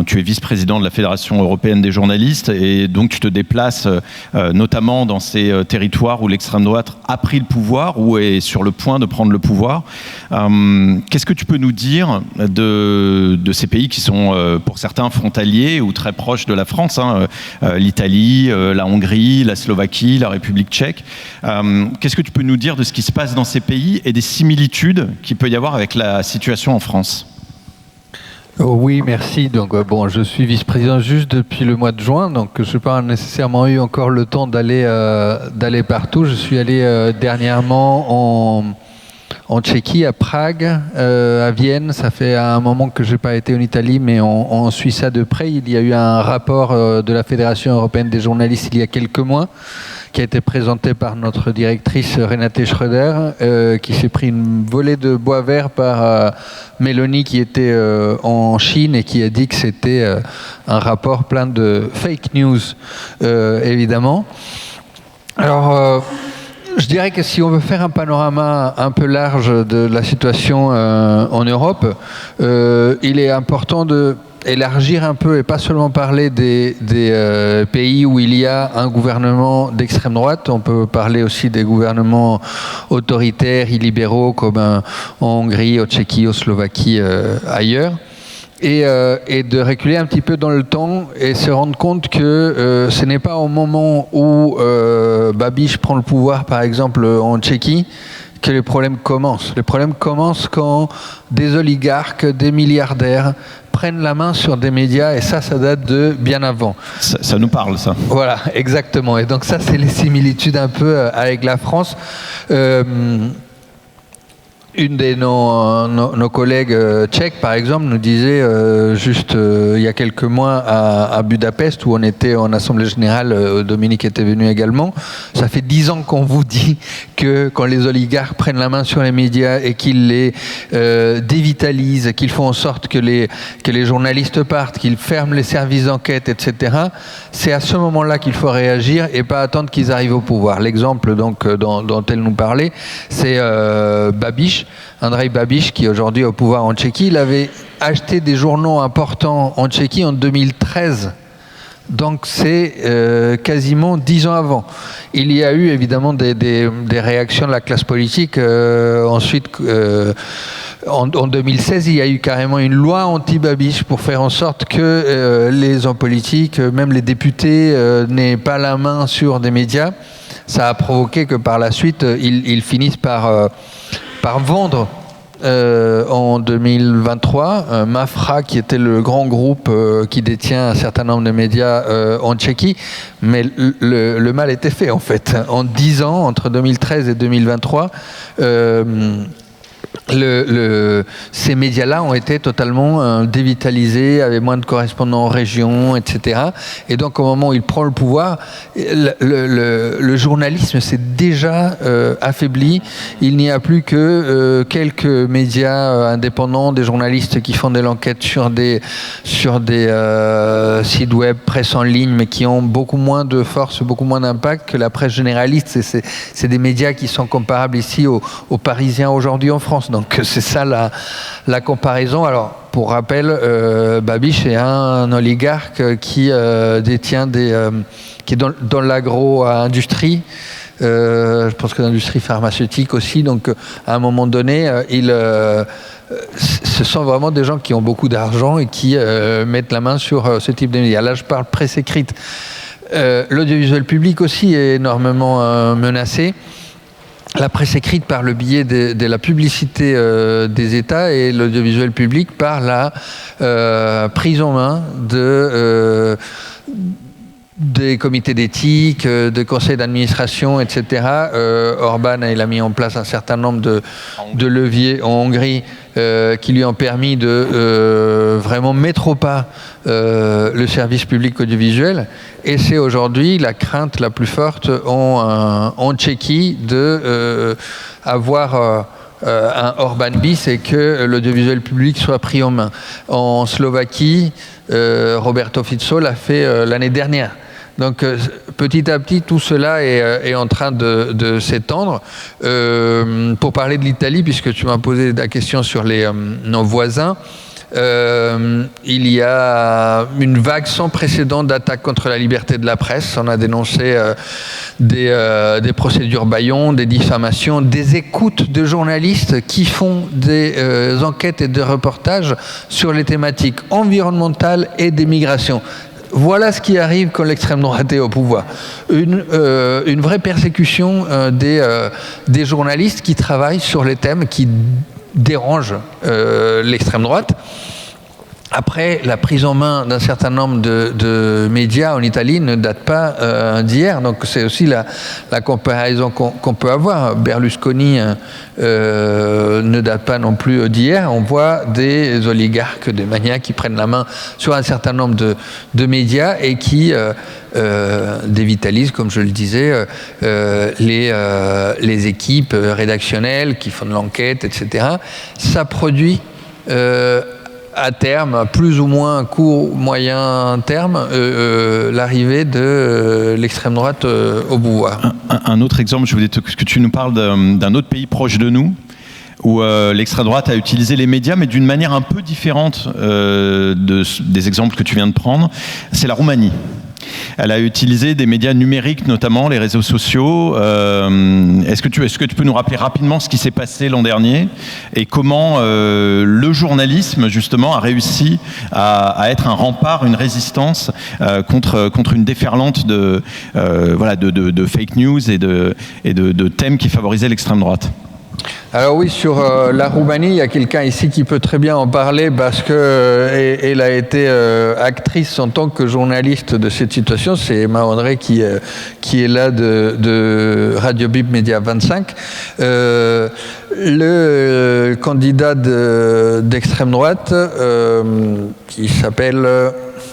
Tu es vice-président de la Fédération européenne des journalistes et donc tu te déplaces notamment dans ces territoires où l'extrême droite a pris le pouvoir ou est sur le point de prendre le pouvoir. Qu'est-ce que tu peux nous dire de ces pays qui sont pour certains frontaliers ou très proches de la France, hein, l'Italie, la Hongrie, la Slovaquie, la République tchèque. Qu'est-ce que tu peux nous dire de ce qui se passe dans ces pays et des similitudes qu'il peut y avoir avec la situation en France ? Oui, merci. Donc, bon, je suis vice-président juste depuis le mois de juin, donc je n'ai pas nécessairement eu encore le temps d'aller partout. Je suis allé dernièrement en Tchéquie, à Prague, à Vienne. Ça fait un moment que je n'ai pas été en Italie, mais on suit ça de près. Il y a eu un rapport de la Fédération européenne des journalistes il y a quelques mois, qui a été présenté par notre directrice Renate Schröder, qui s'est pris une volée de bois vert par Mélanie, qui était en Chine et qui a dit que c'était un rapport plein de fake news, évidemment. Alors, je dirais que si on veut faire un panorama un peu large de la situation en Europe, il est important de élargir un peu et pas seulement parler des pays où il y a un gouvernement d'extrême droite. On peut parler aussi des gouvernements autoritaires, illibéraux, comme en Hongrie, en Tchéquie, en Slovaquie, ailleurs. Et de reculer un petit peu dans le temps et se rendre compte que ce n'est pas au moment où Babiš prend le pouvoir, par exemple en Tchéquie, que les problèmes commencent. Les problèmes commencent quand des oligarques, des milliardaires prennent la main sur des médias, et ça date de bien avant. Ça nous parle, ça. Voilà, exactement. Et donc ça, c'est les similitudes un peu avec la France. Une de nos collègues tchèques, par exemple, nous disait il y a quelques mois à Budapest, où on était en Assemblée Générale, Dominique était venu également, ça fait 10 ans qu'on vous dit que quand les oligarques prennent la main sur les médias et qu'ils les dévitalisent, qu'ils font en sorte que les journalistes partent, qu'ils ferment les services d'enquête, etc., c'est à ce moment-là qu'il faut réagir et pas attendre qu'ils arrivent au pouvoir. L'exemple donc dont elle nous parlait, c'est Babiš, Andrej Babiš, qui est aujourd'hui au pouvoir en Tchéquie. Il avait acheté des journaux importants en Tchéquie en 2013. Donc c'est quasiment 10 ans avant. Il y a eu évidemment des réactions de la classe politique. Ensuite, en 2016, il y a eu carrément une loi anti-Babiš pour faire en sorte que les hommes politiques, même les députés, n'aient pas la main sur des médias. Ça a provoqué que par la suite, ils finissent par vendre en 2023 Mafra, qui était le grand groupe qui détient un certain nombre de médias en Tchéquie, mais le mal était fait en fait. En 10 ans, entre 2013 et 2023, ces médias-là ont été totalement dévitalisés, avaient moins de correspondants en région, etc. Et donc, au moment où il prend le pouvoir, le journalisme s'est déjà affaibli. Il n'y a plus que quelques médias indépendants, des journalistes qui font de l'enquête sur des sites web, presse en ligne, mais qui ont beaucoup moins de force, beaucoup moins d'impact que la presse généraliste. C'est des médias qui sont comparables ici aux Parisiens aujourd'hui en France. Donc c'est ça la comparaison. Alors pour rappel, Babiš est un oligarque qui détient qui est dans l'agro-industrie. Je pense que l'industrie pharmaceutique aussi. Donc à un moment donné, ce sont vraiment des gens qui ont beaucoup d'argent et qui mettent la main sur ce type de médias. Là, je parle presse écrite. L'audiovisuel public aussi est énormément menacé. La presse écrite par le biais de la publicité des États, et l'audiovisuel public par la prise en main des comités d'éthique, de conseils d'administration, etc. Orban, il a mis en place un certain nombre de leviers en Hongrie qui lui ont permis de vraiment mettre au pas le service public audiovisuel. Et c'est aujourd'hui la crainte la plus forte en Tchéquie de avoir un Orban bis et que l'audiovisuel public soit pris en main. En Slovaquie, Roberto Fico l'a fait l'année dernière. Donc petit à petit, tout cela est en train de s'étendre. Pour parler de l'Italie, puisque tu m'as posé la question sur nos voisins, il y a une vague sans précédent d'attaques contre la liberté de la presse. On a dénoncé des procédures bâillons, des diffamations, des écoutes de journalistes qui font des enquêtes et des reportages sur les thématiques environnementales et des migrations. Voilà ce qui arrive quand l'extrême droite est au pouvoir. Une vraie persécution des journalistes qui travaillent sur les thèmes qui dérangent l'extrême droite. Après, la prise en main d'un certain nombre de médias en Italie ne date pas d'hier. Donc c'est aussi la comparaison qu'on peut avoir. Berlusconi ne date pas non plus d'hier. On voit des oligarques, des maniaques qui prennent la main sur un certain nombre de médias et qui dévitalisent, comme je le disais, les équipes rédactionnelles qui font de l'enquête, etc. Ça produit à terme, plus ou moins court, moyen terme, l'arrivée de l'extrême droite au pouvoir. Un autre exemple, je voulais que tu nous parles d'un autre pays proche de nous, où l'extrême droite a utilisé les médias, mais d'une manière un peu différente des exemples que tu viens de prendre. C'est la Roumanie. Elle a utilisé des médias numériques, notamment les réseaux sociaux. Est-ce que tu peux nous rappeler rapidement ce qui s'est passé l'an dernier et comment le journalisme, justement, a réussi à être un rempart, une résistance contre une déferlante de fake news et de thèmes qui favorisaient l'extrême droite? Alors oui, sur la Roumanie, il y a quelqu'un ici qui peut très bien en parler parce qu'elle a été actrice en tant que journaliste de cette situation. C'est Emma André qui est là de Radio Bip Média 25. Le candidat d'extrême droite qui s'appelle...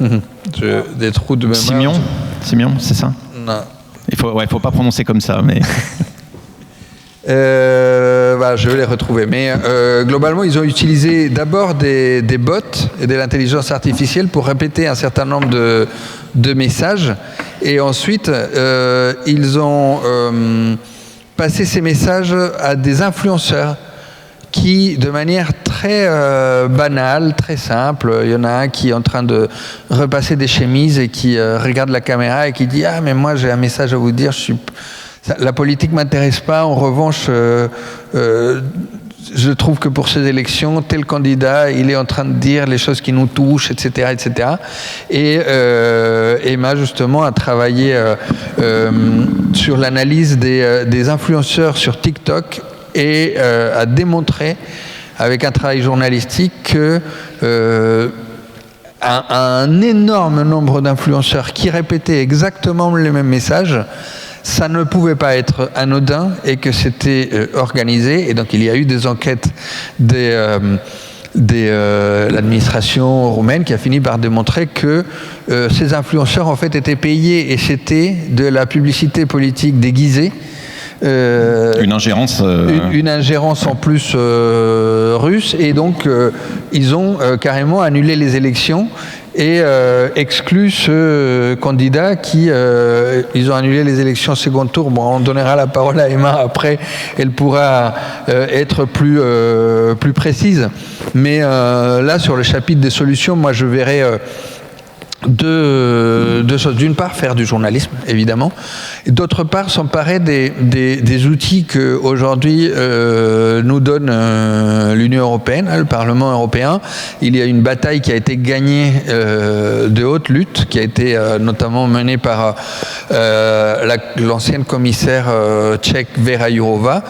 des trous de mémoire. Simeon, c'est ça? Non. Il faut pas prononcer comme ça, mais... je vais les retrouver. Mais globalement, ils ont utilisé d'abord des bots et de l'intelligence artificielle pour répéter un certain nombre de messages. Et ensuite, ils ont passé ces messages à des influenceurs qui, de manière très banale, très simple, il y en a un qui est en train de repasser des chemises et qui regarde la caméra et qui dit « Ah, mais moi, j'ai un message à vous dire, la politique m'intéresse pas. En revanche, je trouve que pour ces élections, tel candidat, il est en train de dire les choses qui nous touchent, etc., etc. » Et Emma, justement, a travaillé sur l'analyse des influenceurs sur TikTok et a démontré, avec un travail journalistique, que un énorme nombre d'influenceurs qui répétaient exactement les mêmes messages, ça ne pouvait pas être anodin et que c'était organisé. Et donc il y a eu des enquêtes de l'administration roumaine qui a fini par démontrer que ces influenceurs en fait étaient payés et c'était de la publicité politique déguisée. Une ingérence une ingérence en plus russe, et donc ils ont carrément annulé les élections et exclu ce candidat qui... ils ont annulé les élections au second tour. Bon, on donnera la parole à Emma après, elle pourra être plus précise. Mais là, sur le chapitre des solutions, moi je verrais... Deux choses. D'une part, faire du journalisme, évidemment. Et d'autre part, s'emparer des outils qu'aujourd'hui nous donne l'Union européenne, le Parlement européen. Il y a une bataille qui a été gagnée de haute lutte, qui a été notamment menée par l'ancienne commissaire tchèque Vera Jourová,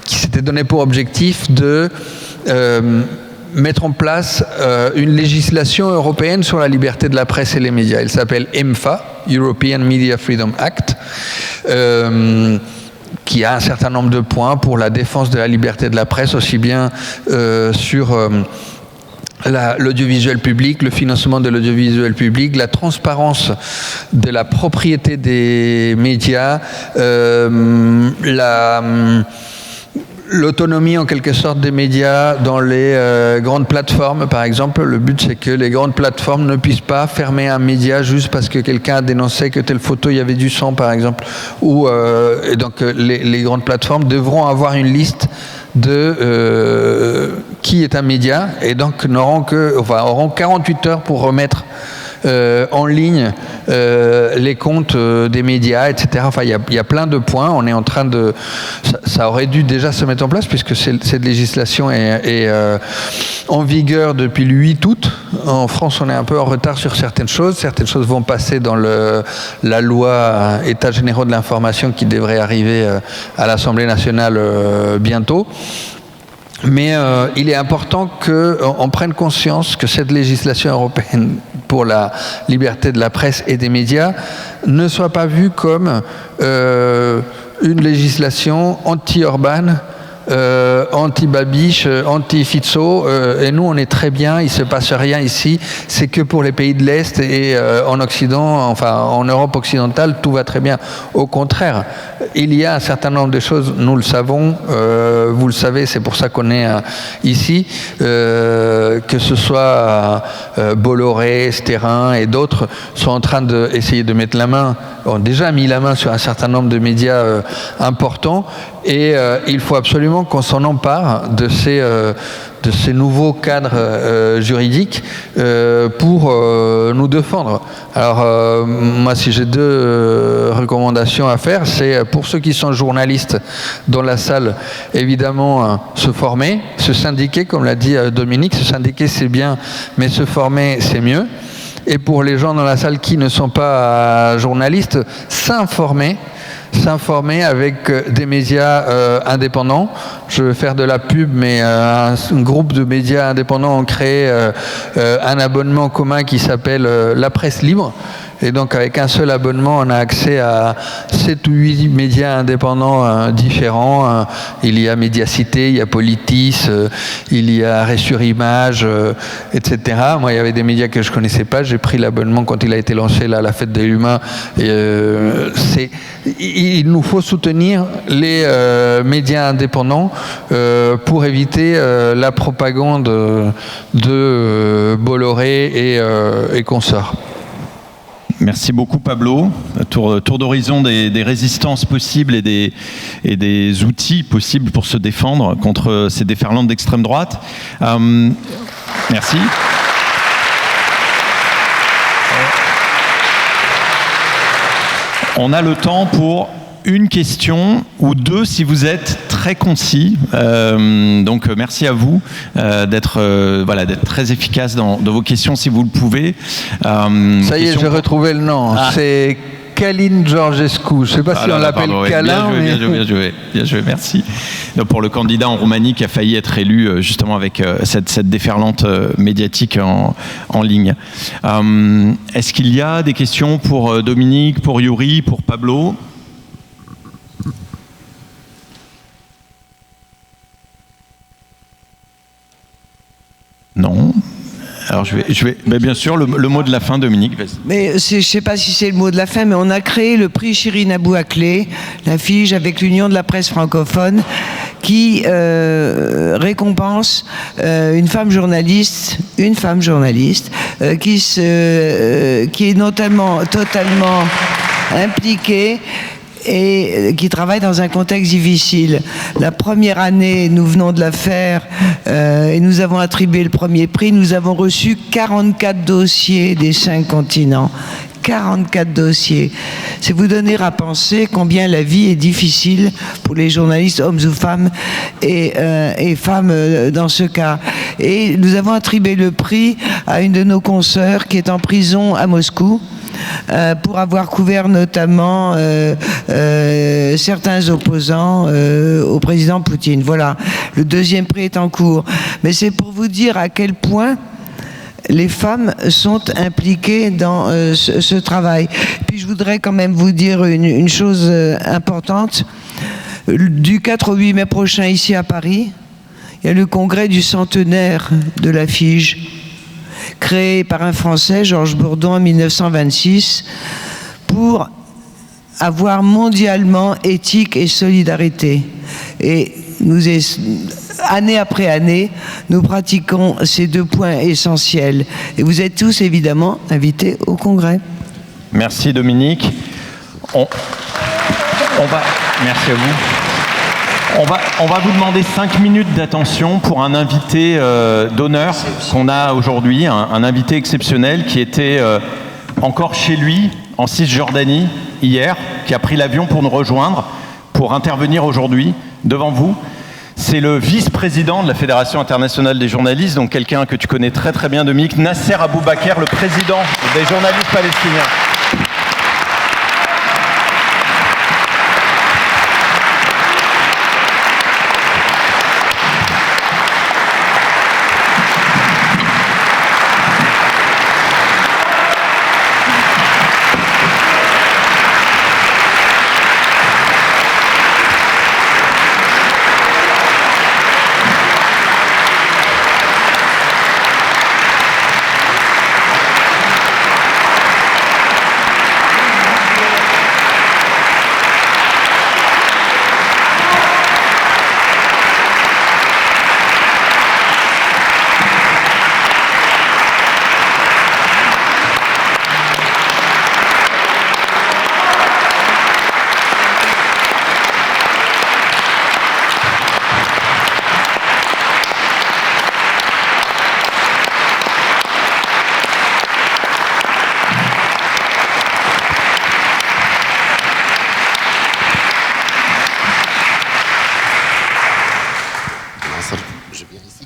qui s'était donné pour objectif de... mettre en place une législation européenne sur la liberté de la presse et les médias. Elle s'appelle EMFA, European Media Freedom Act, qui a un certain nombre de points pour la défense de la liberté de la presse, aussi bien sur l'audiovisuel public, le financement de l'audiovisuel public, la transparence de la propriété des médias, l'autonomie en quelque sorte des médias dans les grandes plateformes, par exemple. Le but, c'est que les grandes plateformes ne puissent pas fermer un média juste parce que quelqu'un a dénoncé que telle photo, il y avait du sang, par exemple. Et donc, les grandes plateformes devront avoir une liste de qui est un média, et donc auront 48 heures pour remettre en ligne les comptes des médias, etc. Enfin, il y a plein de points. On est en train de... Ça aurait dû déjà se mettre en place puisque cette législation est en vigueur depuis le 8 août. En France, on est un peu en retard sur certaines choses. Certaines choses vont passer dans la loi États généraux de l'information qui devrait arriver à l'Assemblée nationale bientôt. Mais il est important qu'on prenne conscience que cette législation européenne pour la liberté de la presse et des médias ne soit pas vue comme une législation anti-Orban, anti-Babiš, anti-Fico, et nous on est très bien, il ne se passe rien ici, c'est que pour les pays de l'Est et en Occident, enfin en Europe occidentale, tout va très bien. Au contraire, il y a un certain nombre de choses, nous le savons, vous le savez, c'est pour ça qu'on est ici, que ce soit Bolloré, Sterrin et d'autres sont en train d'essayer de mettre la main, ont déjà mis la main sur un certain nombre de médias importants, et il faut absolument qu'on s'en empare de ces nouveaux cadres juridiques pour nous défendre. Alors, moi, si j'ai deux recommandations à faire, c'est pour ceux qui sont journalistes dans la salle, évidemment, se former, se syndiquer, comme l'a dit Dominique, se syndiquer c'est bien, mais se former c'est mieux. Et pour les gens dans la salle qui ne sont pas journalistes, s'informer avec des médias indépendants. Je vais faire de la pub, mais un groupe de médias indépendants ont créé un abonnement commun qui s'appelle La Presse Libre. Et donc, avec un seul abonnement, on a accès à 7 ou 8 médias indépendants différents. Il y a Médiacité, il y a Politis, il y a Arrêt sur Image, etc. Moi, il y avait des médias que je ne connaissais pas. J'ai pris l'abonnement quand il a été lancé, là, à la Fête de l'Humain. Il nous faut soutenir les médias indépendants pour éviter la propagande de Bolloré et consorts. Merci beaucoup Pablo. Tour d'horizon des résistances possibles et des outils possibles pour se défendre contre ces déferlantes d'extrême droite. Merci. On a le temps pour une question ou deux si vous êtes très concis. Donc merci à vous d'être très efficace dans vos questions si vous le pouvez. Ça y est, j'ai retrouvé le nom. C'est Călin Georgescu. Je ne sais pas si on l'appelle Calin. Bien joué, merci. Donc, pour le candidat en Roumanie qui a failli être élu justement avec cette déferlante médiatique en ligne. Est-ce qu'il y a des questions pour Dominique, pour Yuri, pour Pablo ? Non. Alors mais bien sûr, le mot de la fin, Dominique. Vas-y. Mais je ne sais pas si c'est le mot de la fin, mais on a créé le prix Shirin Abu Akleh, la FIGE, avec l'Union de la presse francophone, qui récompense une femme journaliste qui est totalement impliquée et qui travaille dans un contexte difficile. La première année, nous venons de la faire et nous avons attribué le premier prix. Nous avons reçu 44 dossiers des 5 continents. 44 dossiers. C'est vous donner à penser combien la vie est difficile pour les journalistes, hommes ou femmes, et femmes dans ce cas. Et nous avons attribué le prix à une de nos consoeurs qui est en prison à Moscou, pour avoir couvert notamment certains opposants au président Poutine. Voilà, le deuxième prix est en cours. Mais c'est pour vous dire à quel point les femmes sont impliquées dans ce travail. Puis je voudrais quand même vous dire une chose importante. Du 4 au 8 mai prochain, ici à Paris, il y a le congrès du centenaire de la FIGE, créé par un Français, Georges Bourdon, en 1926, pour avoir mondialement éthique et solidarité. Et année après année, nous pratiquons ces deux points essentiels. Et vous êtes tous évidemment invités au Congrès. Merci Dominique. Merci à vous. On va vous demander 5 minutes d'attention pour un invité d'honneur qu'on a aujourd'hui, un invité exceptionnel qui était encore chez lui en Cisjordanie hier, qui a pris l'avion pour nous rejoindre, pour intervenir aujourd'hui devant vous. C'est le vice-président de la Fédération internationale des journalistes, donc quelqu'un que tu connais très très bien, Dominique, Nasser Aboubaker, le président des journalistes palestiniens.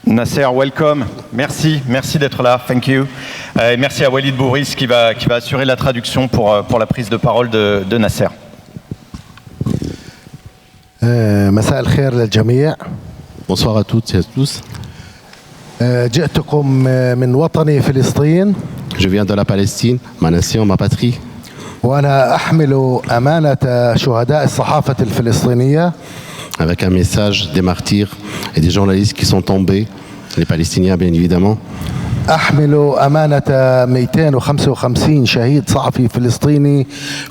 Nasser, welcome. Merci d'être là. Thank you. Et merci à Walid Bourris qui va assurer la traduction pour la prise de parole de Nasser. مساء الخير للجميع. Bonsoir à toutes et à tous. جئتكم من وطني فلسطين. Je viens de la Palestine, ma nation, ma patrie. وأنا أحمل أمانة شهداء الصحافة الفلسطينية. Avec un message des martyrs et des journalistes qui sont tombés, les Palestiniens bien évidemment. أحمل أمانة 255 شهيد صحفي فلسطيني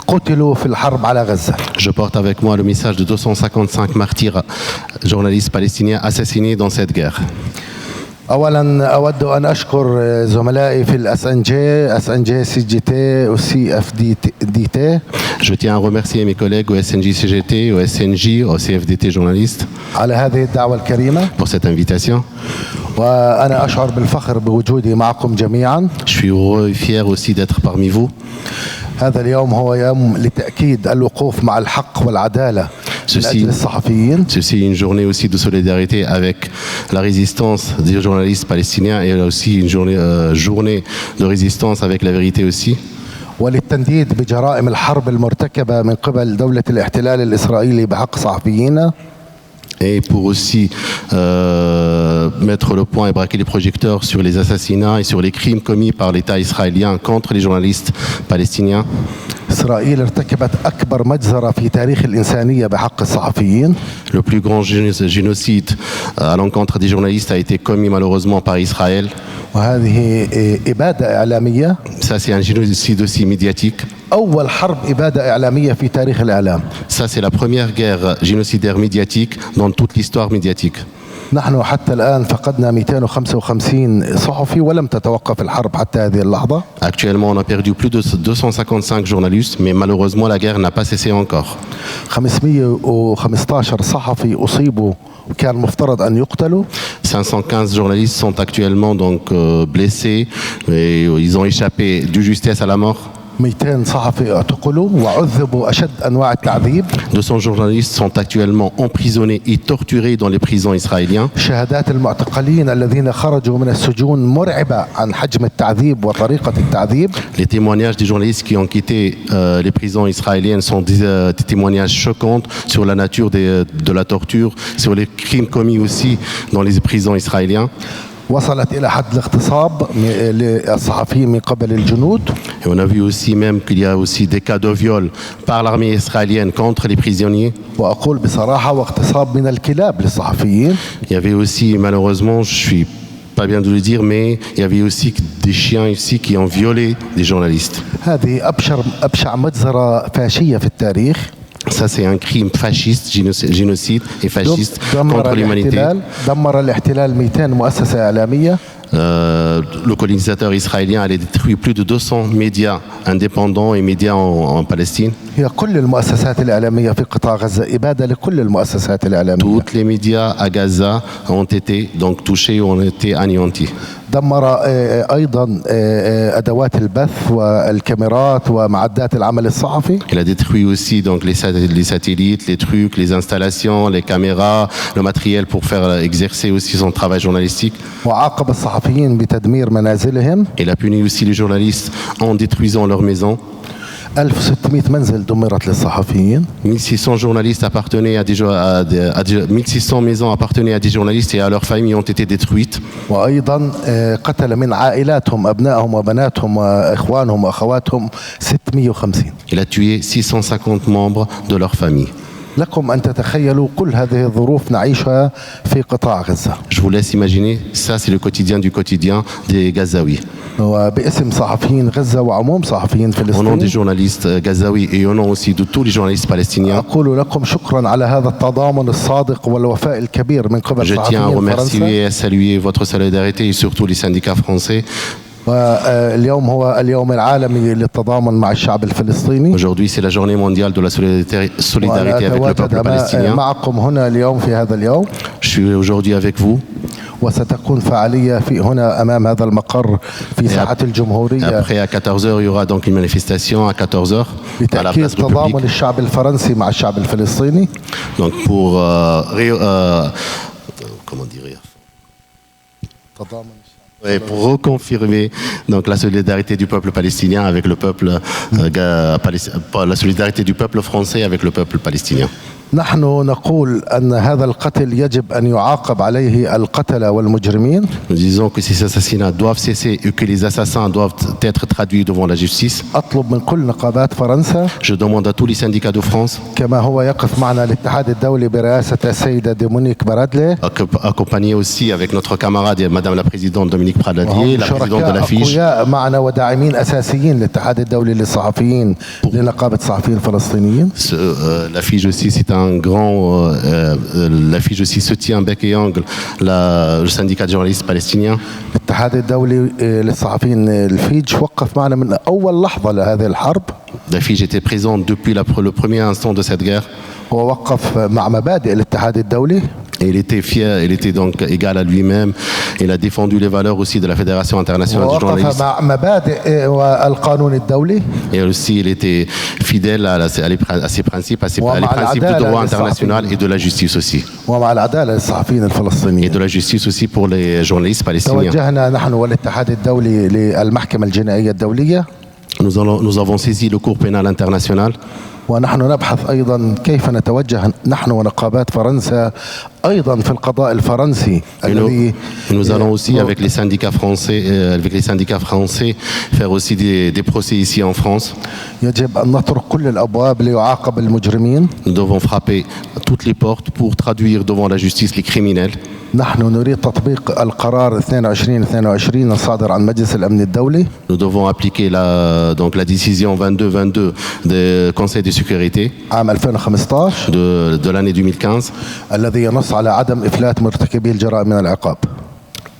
قتلوا في الحرب على غزة. Je porte avec moi le message de 255 martyrs journalistes palestiniens assassinés dans cette guerre. أولا أود أن أشكر زملائي في SNG CGT au CFDT. Je tiens à remercier mes collègues au SNJ CGT, au SNJ, au CFDT journalistes على هذه الدعوة الكريمة. pour cette invitation. وأنا أشعر بالفخر بوجودي معكم جميعا. Je suis heureux et fier aussi d'être parmi vous. هذا اليوم هو يوم لتأكيد الوقوف مع الحق والعدالة من أجل الصحفيين. Ceci est une journée aussi de solidarité avec la résistance des journalistes palestiniens et aussi une journée de résistance avec la vérité aussi. وللتنديد بجرائم الحرب المرتكبة من قبل دولة الاحتلال الإسرائيلي بحق صحفيين. Et pour aussi mettre le point et braquer les projecteurs sur les assassinats et sur les crimes commis par l'État israélien contre les journalistes palestiniens. إسرائيل ارتكبت أكبر مجزرة في تاريخ الإنسانية بحق الصحفيين. Le plus grand génocide à l'encontre des journalistes a été commis malheureusement par Israël. وهذه إبادة إعلامية. Ça c'est un génocide aussi médiatique. أول حرب إبادة إعلامية في تاريخ الإعلام. Ça c'est la première guerre génocidaire médiatique dans toute l'histoire médiatique. نحن حتى الآن فقدنا 255 صحفي ولم تتوقف الحرب حتى هذه اللحظة. Actuellement, on a perdu plus de 255 journalistes, mais malheureusement, la guerre n'a pas cessé encore. 515 صحفي أصيبوا وكان مفترض أن يقتلوا. 515 journalistes sont actuellement donc blessés et ils ont échappé de justesse à la mort. 200 صحفي اعتقلوا وعذبوا أشد أنواع التعذيب. 200 journalistes sont actuellement emprisonnés et torturés dans les prisons israéliennes. شهادات المعتقلين الذين خرجوا من السجون مرعبة عن حجم التعذيب وطريقة التعذيب. Les témoignages des journalistes qui ont quitté les prisons israéliennes sont des témoignages choquants sur la nature de la torture, sur les crimes commis aussi dans les prisons israéliennes. وصلت إلى حد الاغتصاب للصحفيين من قبل الجنود. Et on a vu aussi même qu'il y a aussi des cas de viol par l'armée israélienne contre les prisonniers. وأقول بصراحة واغتصاب من الكلاب للصحفيين. Il y avait aussi malheureusement, je suis pas bien de le dire, mais il y avait aussi des chiens ici qui ont violé des journalistes. هذه أبشع مجزرة فاشية في التاريخ. Ça, c'est un crime fasciste, génocide et fasciste contre l'humanité. دمر الاحتلال 200 مؤسسة إعلامية. Le colonisateur israélien a détruit plus de 200 médias indépendants et médias en Palestine. هي كل المؤسسات الإعلامية في قطاع غزة، إبادة لكل المؤسسات الإعلامية. Tous les médias à Gaza ont été donc touchés ou ont été anéantis. دمر أيضا أدوات البث والكاميرات ومعدات العمل الصحفي. Il a détruit aussi donc les satellites, les trucs, les installations, les caméras, le matériel pour faire exercer aussi son travail journalistique. وعاقب الصحفيين بتدمير منازلهم. Il a puni aussi les journalistes en détruisant leurs maisons. 1600 منزل دمرت للصحفيين. 1600 journalistes appartenaient à 1600 maisons appartenaient à des journalistes et à leurs familles ont été détruites. وأيضا قتل من عائلاتهم أبنائهم وبناتهم وإخوانهم وأخواتهم 650. Il a tué 650 membres de leur famille. لكم أن تتخيلوا كل هذه الظروف نعيشها في قطاع غزة. Je vous laisse imaginer, ça c'est le quotidien du quotidien des Gazaouis. وباسم صحفيين غزة وعموم صحفيين Au nom des فلسطين journalistes gazaouis et au nom aussi de tous les journalistes palestiniens, أقول لكم شكرا على هذا التضامن الصادق والوفاء الكبير من قبل je tiens à صحفيين remercier فرنسا. et à saluer votre solidarité et surtout les syndicats français. واليوم هو اليوم العالمي للتضامن مع الشعب الفلسطيني. Aujourd'hui, c'est la journée mondiale de la solidarité avec le peuple palestinien. معكم هنا اليوم في هذا اليوم. Je suis aujourd'hui avec vous. وستكون فعالية في هنا أمام هذا المقر في ساحة الجمهورية. Après, à 14h, il y aura donc une manifestation à 14h à la لتأكيد place تضامن République. الشعب الفرنسي مع الشعب الفلسطيني. Donc pour comment dire Ouais, pour reconfirmer donc la solidarité du peuple palestinien avec le peuple la solidarité du peuple français avec le peuple palestinien. نحن نقول أن هذا القتل يجب أن يعاقب عليه القتلة والمجرمين. Nous disons que ces assassinats doivent cesser et que les assassins doivent être traduits devant la justice. أطلب من كل نقابات فرنسا Je demande à tous les syndicats de France, كما هو يقف معنا الاتحاد الدولي برئاسة السيدة دومينيك برادلي accompagnés aussi avec notre camarade Madame la Présidente Dominique Pradadier, وهم la Présidente de شركاء la FIJ. أقوياء معنا وداعمين أساسيين للاتحاد الدولي للصحفيين لنقابة الصحفيين الفلسطينيين. La FIJ aussi, c'est un grand. La FIJ aussi soutient bec et ongle le syndicat de journalistes palestiniens. الاتحاد الدولي للصحفيين الفيج وقف معنا من أول لحظة لهذه الحرب. La FIJ était présente depuis le premier instant de cette guerre. ووقف مع مبادئ الاتحاد الدولي. Et il était fier, il était donc égal à lui-même. Il a défendu les valeurs aussi de la Fédération internationale des ووقف journalistes. مع مبادئ والقانون الدولي. Et aussi, il était fidèle à ses principes, à les principes du droit international et de la justice aussi. ومع العدالة للصحفيين Et الفلسطينيين. de la justice aussi pour les journalistes palestiniens. توجهنا نحن والاتحاد الدولي للمحكمة الجنائية الدولية. Nous avons saisi le cours pénal international. ونحن نبحث أيضا كيف نتوجه نحن ونقابات فرنسا أيضا في القضاء الفرنسي الذي Nous allons aussi avec les syndicats français faire aussi des procès ici en France. يجب أن نطرق كل الأبواب ليعاقب المجرمين. Nous devons frapper toutes les portes pour traduire devant la justice les criminels. نحن نريد تطبيق القرار 2222 الصادر عن مجلس الأمن الدولي. Nous devons appliquer la décision 2222 du Conseil de sécurité عام 2015 de l'année 2015. الذي ينص على عدم إفلات مرتكبي الجرائم من العقاب.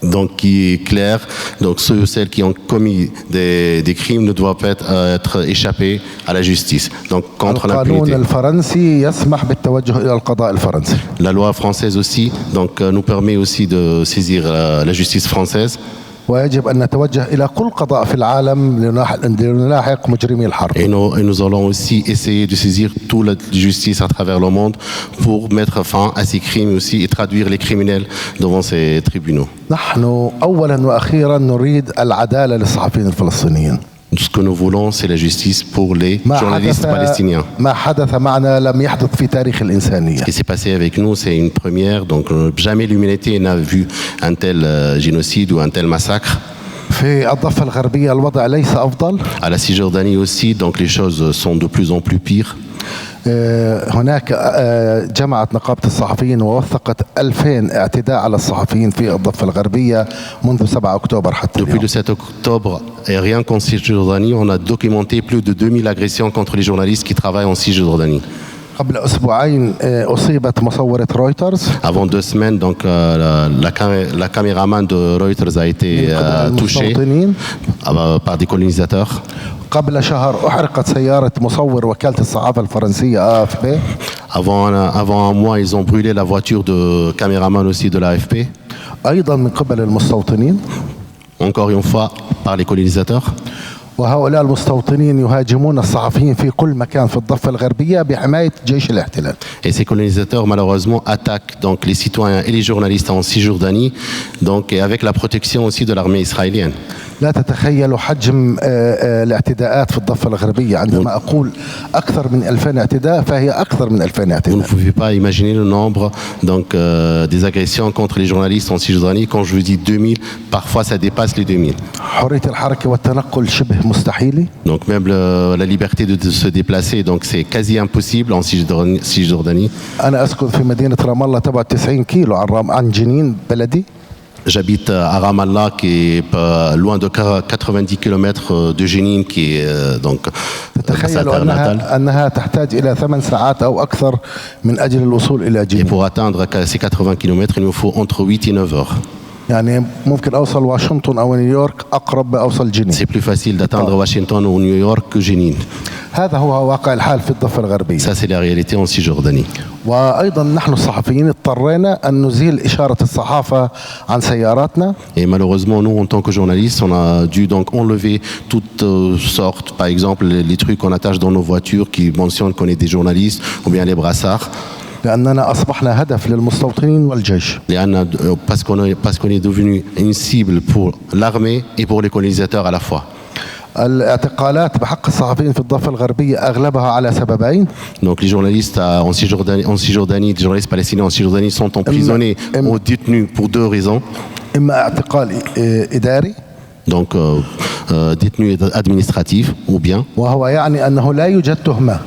Donc qui est clair, donc ceux ou celles qui ont commis des crimes ne doivent pas être échappés à la justice. Donc contre القانون l'impunité. الفرنسي يسمح بالتوجه إلى القضاء الفرنسي. La loi française aussi donc nous permet aussi de saisir la justice française. ويجب أن نتوجه إلى كل قضاء في العالم لنلاحق مجرمي الحرب. Et nous allons aussi essayer de saisir toute la justice à travers le monde pour mettre fin à ces crimes aussi et traduire les criminels devant ces tribunaux. نحن أولا وأخيرا نريد العدالة للصحفيين الفلسطينيين. Ce que nous voulons, c'est la justice pour les journalistes palestiniens. ما حدث معنا لم يحدث في تاريخ الإنسانية. Ce qui s'est passé avec nous, c'est une première. Donc jamais l'humanité n'a vu un tel génocide ou un tel massacre. في الضفة الغربية الوضع ليس أفضل. À la Cisjordanie aussi, donc les choses sont de plus en plus pires. هناك جمعت نقابة الصحفيين ووثقت 2000 اعتداء على الصحفيين في الضفة الغربية منذ 7 أكتوبر حتى Depuis اليوم. le 7 octobre, et rien qu'en Cisjordanie, on a documenté plus de 2000 agressions contre les journalistes qui travaillent en Cisjordanie. قبل أسبوعين أصيبت مصورة رويترز Avant 2 semaines, donc, la caméraman de Reuters a été touchée المستوطنين. par des colonisateurs. قبل شهر أحرقت سيارة مصور وكالة الصحافة الفرنسية AFP. Avant un mois, ils ont brûlé la voiture de caméraman aussi de l'AFP. أيضا من قبل المستوطنين. Encore une fois, par les colonisateurs. وهؤلاء المستوطنين يهاجمون الصحفيين في كل مكان في الضفة الغربية بحماية جيش الاحتلال. Et ces colonisateurs, malheureusement, attaquent donc les citoyens et les journalistes en Cisjordanie, donc, et avec la protection aussi de l'armée israélienne. لا تتخيلوا حجم الاعتداءات في الضفة الغربية. عندما أقول أكثر من 2000 اعتداء فهي أكثر من 2000 Vous ne اعتداء. pouvez pas imaginer le nombre donc, des agressions contre les journalistes en Cisjordanie. Quand je vous dis 2000, parfois ça dépasse les 2000. حرية الحركة والتنقل شبه مستحيلة. Donc même la liberté de se déplacer, donc c'est quasi impossible en Cisjordanie. أنا أسكن في مدينة رام الله تبعد 90 كيلو عن جنين بلدي. J'habite à Ramallah, qui est loin de 90 km de Jenin, qui est donc sa تخيلوا terre natale. أنها تحتاج إلى 8 ساعات أو أكثر من أجل الوصول إلى Et جنين. pour atteindre ces 80 km, il nous faut entre 8 et 9 heures. يعني ممكن أوصل واشنطن أو نيويورك أقرب ما أوصل جنين. C'est plus facile d'atteindre Washington ou New York que Jenin. هذا هو واقع الحال في الضفة الغربية. Ça, c'est la réalité en Cisjordanie. وأيضا نحن الصحفيين اضطرينا أن نزيل إشارة الصحافة عن سياراتنا. Et malheureusement, nous, en tant que journalistes, on a dû donc enlever toutes sortes, par exemple, les trucs qu'on attache dans nos voitures qui mentionnent qu'on est des journalistes, ou bien les brassards. لأننا أصبحنا هدف للمستوطنين والجيش. Parce qu'on est devenu une cible pour l'armée et pour les colonisateurs à la fois. الاعتقالات بحق الصحفيين في الضفة الغربية أغلبها على سببين. Donc les journalistes en Cisjordanie, les journalistes palestiniens en Cisjordanie sont emprisonnés ou détenus pour 2 raisons. إما اعتقال إداري. Donc détenus administratifs ou bien. وهو يعني أنه لا يوجد تهمة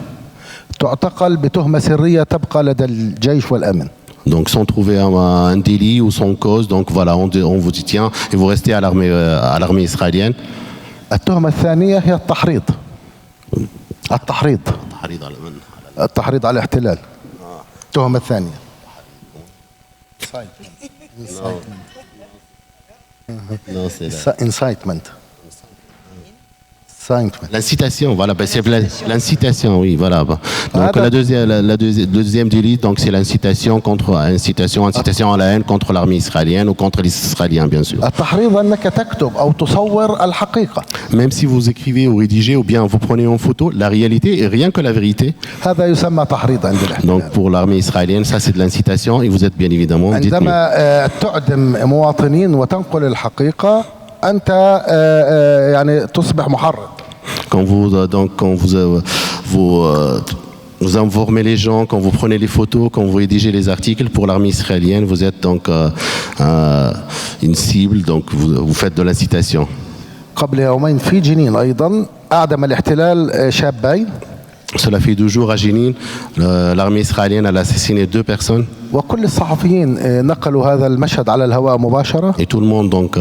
تعتقل بتهمة سرية تبقى لدى الجيش والأمن. Donc sans trouver un délit ou sans cause, donc voilà, on vous détient et vous restez à l'armée israélienne. التهمة الثانية هي التحريض. التحريض على الاحتلال. التهمة الثانية. Incitement. L'incitation, voilà, c'est l'incitation, oui, voilà. Donc le deuxième délit, donc c'est l'incitation contre incitation à la haine contre l'armée israélienne ou contre les Israéliens, bien sûr. Même si vous écrivez ou rédigez ou bien vous prenez en photo la réalité et rien que la vérité. Donc pour l'armée israélienne, ça c'est de l'incitation et vous êtes bien évidemment détenu. أنت يعني تصبح محرض. Quand vous informez les gens, quand vous prenez les photos, quand vous rédigez les articles pour l'armée israélienne, vous êtes donc une cible, donc vous faites de l'incitation. قبل يومين في جنين أيضا أعدم الاحتلال شابين. Cela fait 2 jours à Jenin, l'armée israélienne a assassiné 2 personnes. وكل الصحفيين نقلوا هذا المشهد على الهواء مباشرة. Et tout le monde donc